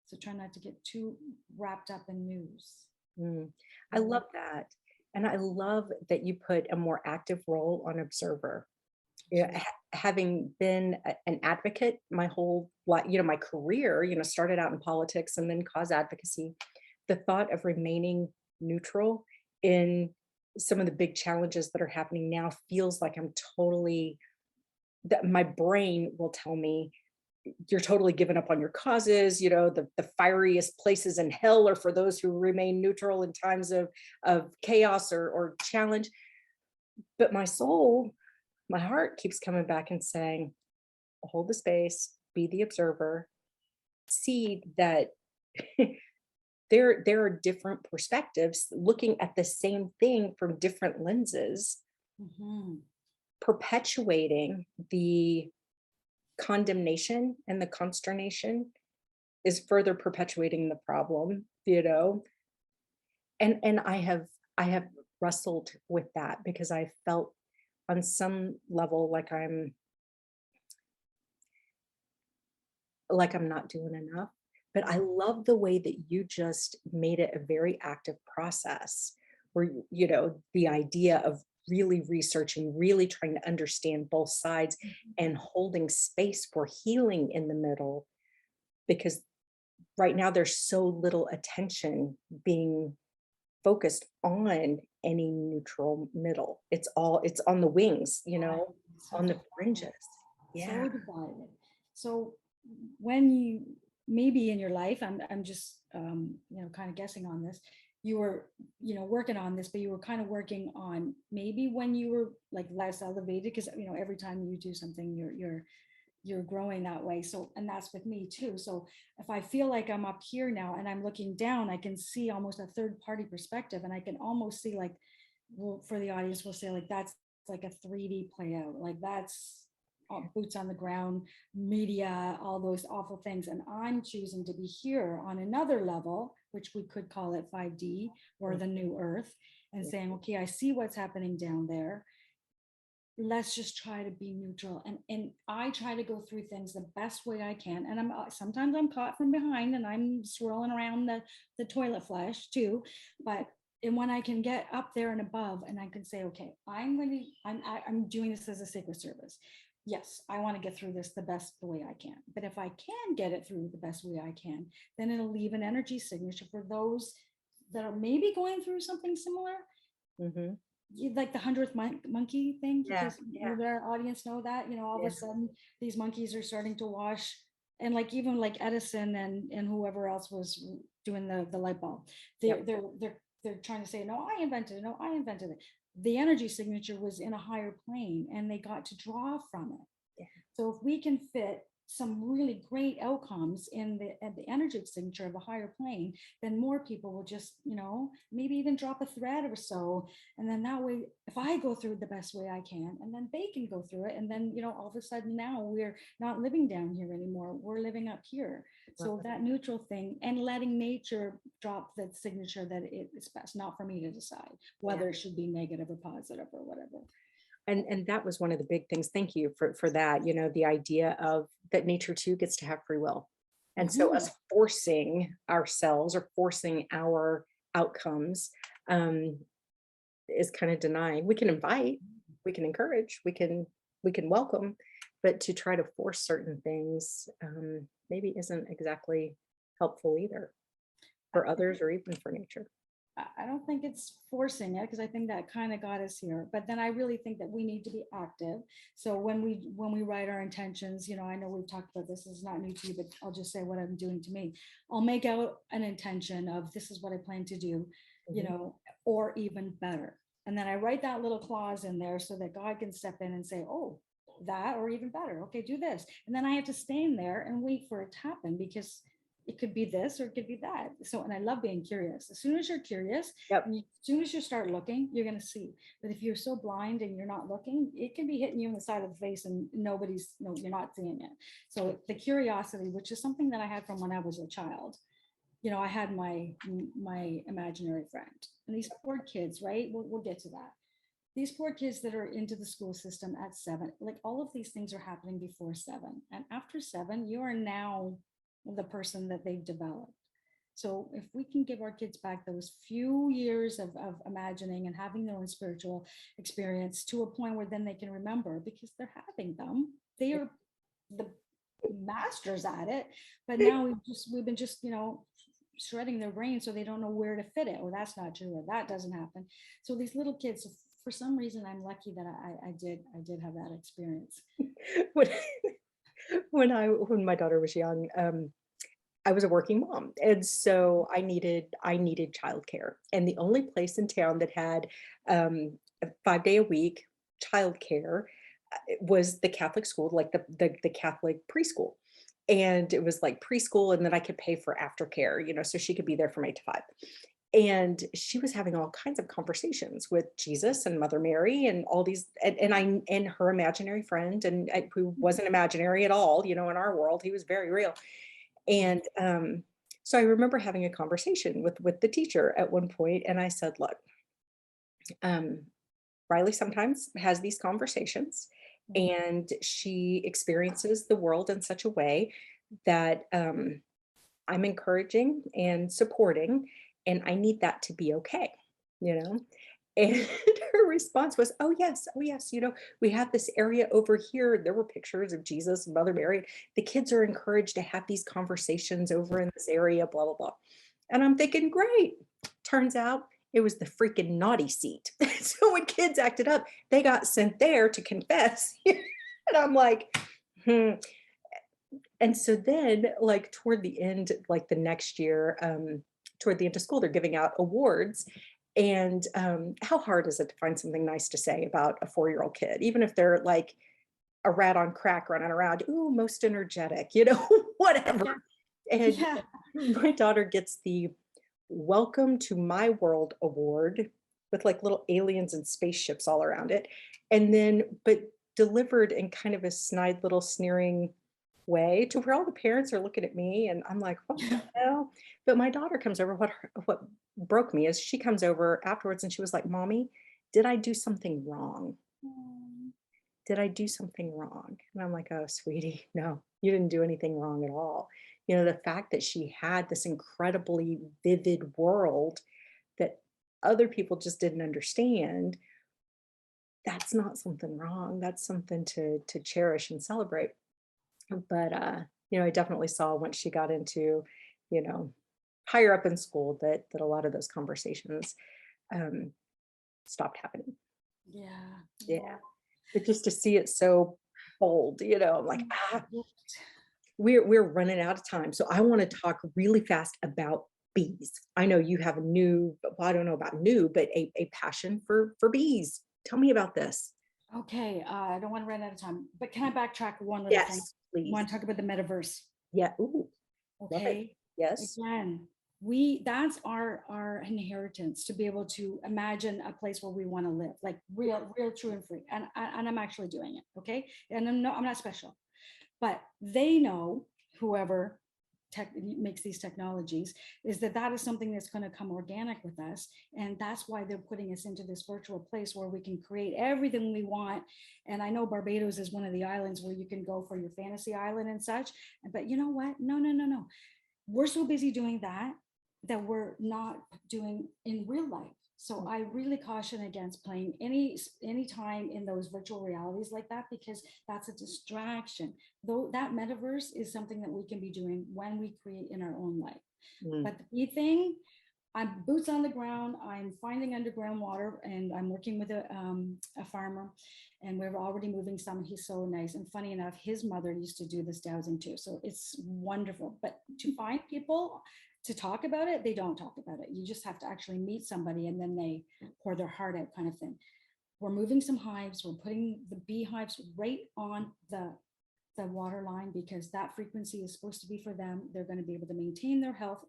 So try not to get too wrapped up in news. Mm. I Yeah. love that. And I love that you put a more active role on observer. Yeah, Absolutely. having been an advocate my whole life, my career, started out in politics and then cause advocacy, the thought of remaining neutral in some of the big challenges that are happening now feels like I'm totally, that my brain will tell me you're totally given up on your causes. The fieriest places in hell are for those who remain neutral in times of chaos or challenge. But my soul, my heart keeps coming back and saying, hold the space, be the observer, see that there are different perspectives looking at the same thing from different lenses, Mhm. perpetuating the condemnation and the consternation is further perpetuating the problem. And I have wrestled with that because I felt on some level like I'm not doing enough. But I love the way that you just made it a very active process where, the idea of really researching, really trying to understand both sides and holding space for healing in the middle, because right now there's so little attention being focused on any neutral middle. It's on the wings, Right. So on the divided. fringes. Yeah. So divided. So when you, maybe in your life, I'm just kind of guessing on this, you were, working on this, but you were kind of working on maybe when you were like less elevated, because every time you do something, you're growing that way. So, and that's with me too. So if I feel like I'm up here now and I'm looking down, I can see almost a third party perspective, and I can almost see like, well, for the audience, we'll say like that's like a 3D play out, like that's boots on the ground, media, all those awful things. And I'm choosing to be here on another level, which we could call it 5D or the new earth, and saying, okay, I see what's happening down there. Let's just try to be neutral, and I try to go through things the best way I can, and I'm sometimes I'm caught from behind and I'm swirling around the toilet flush too, but and when I can get up there and above and I can say, okay, I'm doing this as a sacred service. Yes, I want to get through this the best the way I can, but if I can get it through the best way I can, then it'll leave an energy signature for those that are maybe going through something similar. Hmm. Like the 100th monkey thing, Yeah. because Yeah. will our audience know that, all of Yeah. a sudden these monkeys are starting to wash, and like even like Edison and whoever else was doing the light bulb, they're Yep. they're they're they're trying to say, no, I invented it, no, I invented it. The energy signature was in a higher plane and they got to draw from it. Yeah. So if we can fit some really great outcomes in the energy signature of a higher plane, then more people will just, maybe even drop a thread or so. And then that way, if I go through it the best way I can, and then they can go through it. And then, all of a sudden now we're not living down here anymore. We're living up here. Love So it. that neutral thing and letting nature drop the signature that it's best, not for me to decide Yeah. whether it should be negative or positive or whatever. And that was one of the big things. Thank you for that. The idea of that nature too gets to have free will. And so Mhm. us forcing ourselves or forcing our outcomes um, is kind of denying. We can invite, we can encourage, we can welcome, but to try to force certain things maybe isn't exactly helpful either for others or even for nature. I don't think it's forcing it, because I think that kind of got us here. But then I really think that we need to be active. So when we write our intentions, I know we've talked about this is not new to you, but I'll just say what I'm doing to me. I'll make out an intention of this is what I plan to do, Mhm. or even better. And then I write that little clause in there so that God can step in and say, oh, that or even better. Okay, do this. And then I have to stay in there and wait for it to happen, because it could be this or it could be that. So, and I love being curious. As soon as you're curious, Yep. and as soon as you start looking, you're going to see. But if you're so blind and you're not looking, it can be hitting you in the side of the face and no, you're not seeing it. So the curiosity, which is something that I had from when I was a child, I had my imaginary friend, and these poor kids, right? We'll get to that. These poor kids that are into the school system at 7, like all of these things are happening before 7, and after 7 you are now the person that they've developed. So if we can give our kids back those few years of imagining and having their own spiritual experience to a point where then they can remember, because they're having them, they are the masters at it. But now we've been just shredding their brain so they don't know where to fit it. Oh, that's not true, or that doesn't happen. So these little kids, for some reason, I'm lucky that I did have that experience. when when my daughter was young, I was a working mom, and so I needed childcare, and the only place in town that had a 5 day a week childcare was the Catholic school, like the Catholic preschool. And it was like preschool, and then I could pay for aftercare, so she could be there from 8 to 5. And she was having all kinds of conversations with Jesus and Mother Mary and all these, and her imaginary friend, and who wasn't imaginary at all, in our world, he was very real. And so I remember having a conversation with the teacher at one point, and I said, "Look, um, Riley sometimes has these conversations, and she experiences the world in such a way that I'm encouraging and supporting, and I need that to be okay, you know?" And her response was, oh yes, we have this area over here. There were pictures of Jesus and Mother Mary. The kids are encouraged to have these conversations over in this area, blah, blah, blah. And I'm thinking, great. Turns out it was the freaking naughty seat. So when kids acted up, they got sent there to confess. And I'm like, hmm. And so then, like, toward the end, like the next year, toward the end of school, they're giving out awards. And how hard is it to find something nice to say about a 4-year-old kid, even if they're like a rat on crack running around, ooh, most energetic, whatever. Yeah. And Yeah. my daughter gets the Welcome to My World award with like little aliens and spaceships all around it. And then, but delivered in kind of a snide little sneering way to where all the parents are looking at me and I'm like, what the hell? But my daughter comes over. What broke me is she comes over afterwards and she was like, Mommy, did I do something wrong? Mm. Did I do something wrong? And I'm like, oh, sweetie, no, you didn't do anything wrong at all. The fact that she had this incredibly vivid world that other people just didn't understand, that's not something wrong. That's something to cherish and celebrate. But I definitely saw once she got into, you know, higher up in school that a lot of those conversations um, stopped happening. Yeah. Yeah. But just to see it so bold, I'm like, Yeah. we're running out of time. So I want to talk really fast about bees. I know you have a new, well, I don't know about new, but a passion for bees. Tell me about this. Okay, I don't want to run out of time, but can I backtrack one little thing? Yes, I please. want to talk about the metaverse. Yeah. Ooh, love it. Okay. Yes. Again, that's our inheritance to be able to imagine a place where we want to live, like real, true, and free. And I'm actually doing it. Okay. And I'm not special, but they know, whoever makes these technologies, is that is something that's going to come organic with us, and that's why they're putting us into this virtual place where we can create everything we want. And I know Barbados is one of the islands where you can go for your fantasy island and such, but you know what, no, we're so busy doing that we're not doing in real life. So I really caution against playing any time in those virtual realities like that, because that's a distraction. Though that metaverse is something that we can be doing when we create in our own life. Mm. But the key thing, I'm boots on the ground. I'm finding underground water, and I'm working with a farmer, and we're already moving some. He's so nice, and funny enough, his mother used to do this dowsing too. So it's wonderful. But to find people to talk about it, they don't talk about it. You just have to actually meet somebody, and then they pour their heart out, kind of thing. We're moving some hives. We're putting the beehives right on the water line, because that frequency is supposed to be for them. They're going to be able to maintain their health,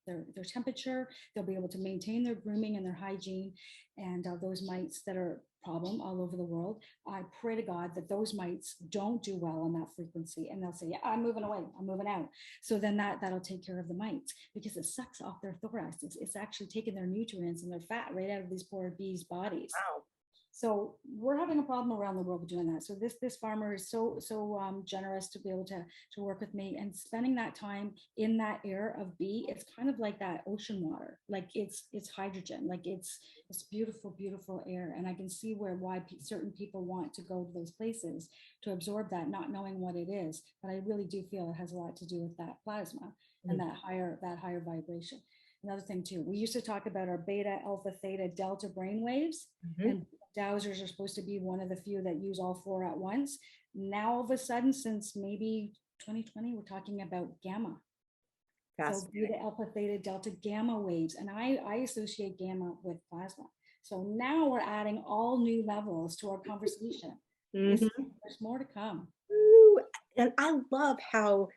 their temperature. They'll be able to maintain their grooming and their hygiene. And those mites that are problem all over the world, I pray to God that those mites don't do well on that frequency, and they'll say, yeah, I'm moving away, I'm moving out. So then that'll take care of the mites, because it sucks off their thorax. It's actually taking their nutrients and their fat right out of these poor bees' bodies. Wow. So we're having a problem around the world doing that. So this farmer is so generous to be able to work with me, and spending that time in that air of bee. It's kind of like that ocean water, like it's hydrogen, like it's beautiful air. And I can see why certain people want to go to those places to absorb that, not knowing what it is. But I really do feel it has a lot to do with that plasma and that higher vibration. Another thing too, we used to talk about our beta, alpha, theta, delta brain waves, and dowsers are supposed to be one of the few that use all four at once. Now, all of a sudden, since maybe 2020, we're talking about gamma. So beta, alpha, theta, delta, gamma waves. And I associate gamma with plasma. So now we're adding all new levels to our conversation. There's more to come. Ooh, and I love how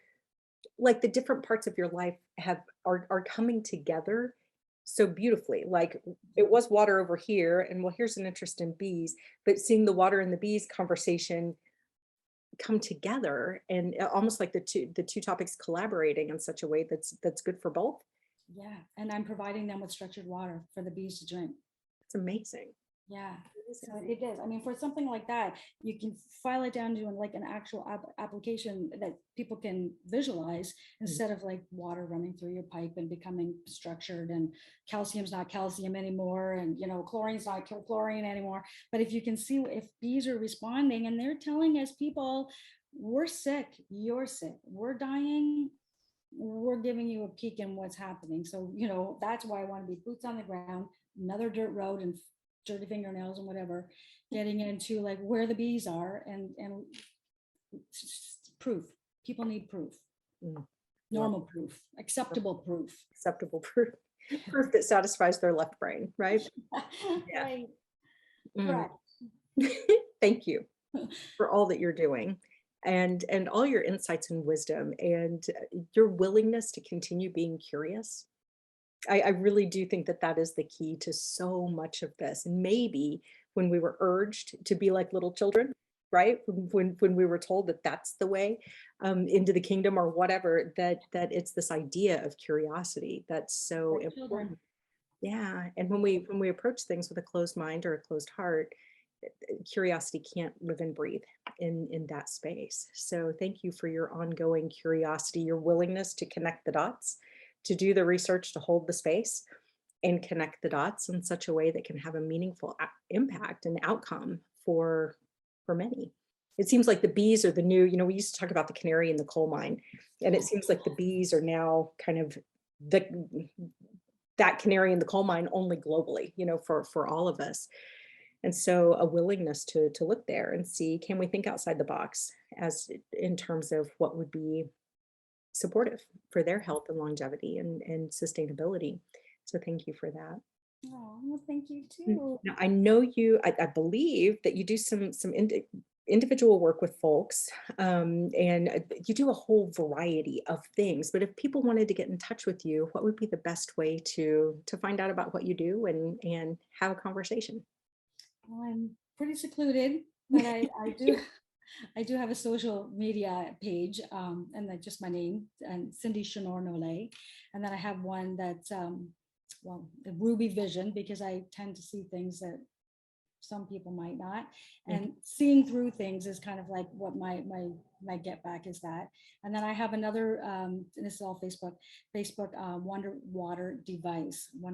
like the different parts of your life are coming together so beautifully. Like it was water over here, and well, here's an interest in bees, but seeing the water and the bees conversation come together, and almost like the two topics collaborating in such a way that's good for both. Yeah, and I'm providing them with structured water for the bees to drink. It's amazing. Yeah. So it is. I mean, for something like that, you can file it down to like an actual application that people can visualize instead of like water running through your pipe and becoming structured, and calcium's not calcium anymore, and chlorine's not chlorine anymore. But if you can see if bees are responding and they're telling us, people, we're sick, you're sick, we're dying, we're giving you a peek in what's happening. So, that's why I want to be boots on the ground, another dirt road and dirty fingernails and whatever, getting into like where the bees are and proof. People need proof. Normal proof, acceptable proof. Acceptable proof. Proof that satisfies their left brain, right? Yeah. Right. Correct. Thank you for all that you're doing, and all your insights and wisdom, and your willingness to continue being curious. I really do think that that is the key to so much of this. And maybe when we were urged to be like little children, right? When we were told that that's the way into the kingdom or whatever, that it's this idea of curiosity that's so important. Yeah. And when we approach things with a closed mind or a closed heart, curiosity can't live and breathe in that space. So thank you for your ongoing curiosity, your willingness to connect the dots, to do the research, to hold the space and connect the dots in such a way that can have a meaningful impact and outcome for many. It seems like the bees are the new, we used to talk about the canary in the coal mine, and it seems like the bees are now kind of that canary in the coal mine only globally, for all of us. And so a willingness to look there and see, can we think outside the box as in terms of what would be supportive for their health and longevity and sustainability. So thank you for that. Oh, well, thank you too. Now, I know I believe that you do some individual work with folks, and you do a whole variety of things. But if people wanted to get in touch with you, what would be the best way to find out about what you do and have a conversation? Well, I'm pretty secluded, but I do have a social media page, and that's just my name, and Cindy Nolet. And then I have one that's the Ruby Vision, because I tend to see things that some people might not. And seeing through things is kind of like what my get back is that. And then I have another, and this is all Facebook, Wonder Water Device. And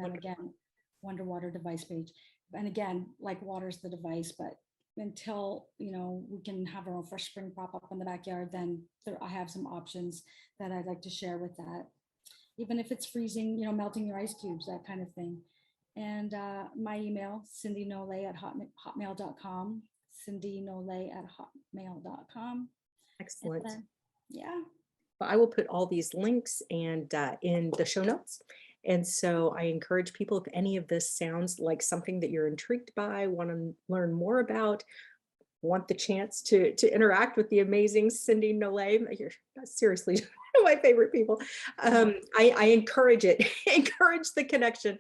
then again, Wonder Water Device page. And again, like water's the device, but until we can have our own fresh spring pop up in the backyard, then I have some options that I'd like to share with that, even if it's freezing, melting your ice cubes, that kind of thing. And my email, Cindy Nolet at hotmail.com, Cindy Nolet at hotmail.com. Excellent. Then, yeah. Well, I will put all these links and in the show notes. And so I encourage people, if any of this sounds like something that you're intrigued by, want to learn more about, want the chance to interact with the amazing Cindy Nolet, you're seriously my favorite people. I encourage it, encourage the connection.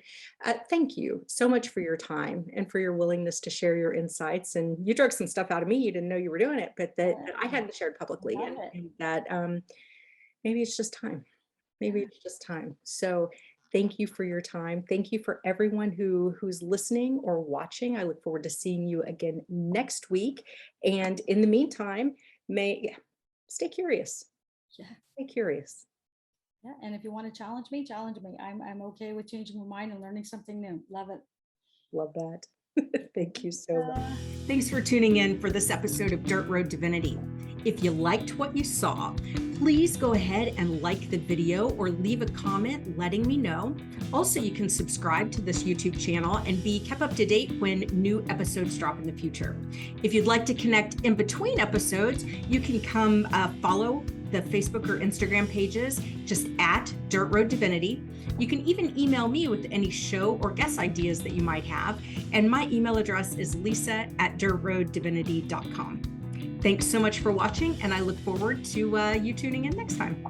Thank you so much for your time and for your willingness to share your insights. And you drug some stuff out of me. You didn't know you were doing it, but that I hadn't shared publicly, and that maybe it's just time. Maybe it's just time. So thank you for your time. Thank you for everyone who's listening or watching. I look forward to seeing you again next week. And in the meantime, stay curious. Yeah. Stay curious. Yeah. And if you want to challenge me. I'm okay with changing my mind and learning something new. Love it. Love that. Thank you so much. Thanks for tuning in for this episode of Dirt Road Divinity. If you liked what you saw, please go ahead and like the video or leave a comment letting me know. Also, you can subscribe to this YouTube channel and be kept up to date when new episodes drop in the future. If you'd like to connect in between episodes, you can come follow the Facebook or Instagram pages just at Dirt Road Divinity. You can even email me with any show or guest ideas that you might have. And my email address is lisa@dirtroaddivinity.com. Thanks so much for watching, and I look forward to you tuning in next time.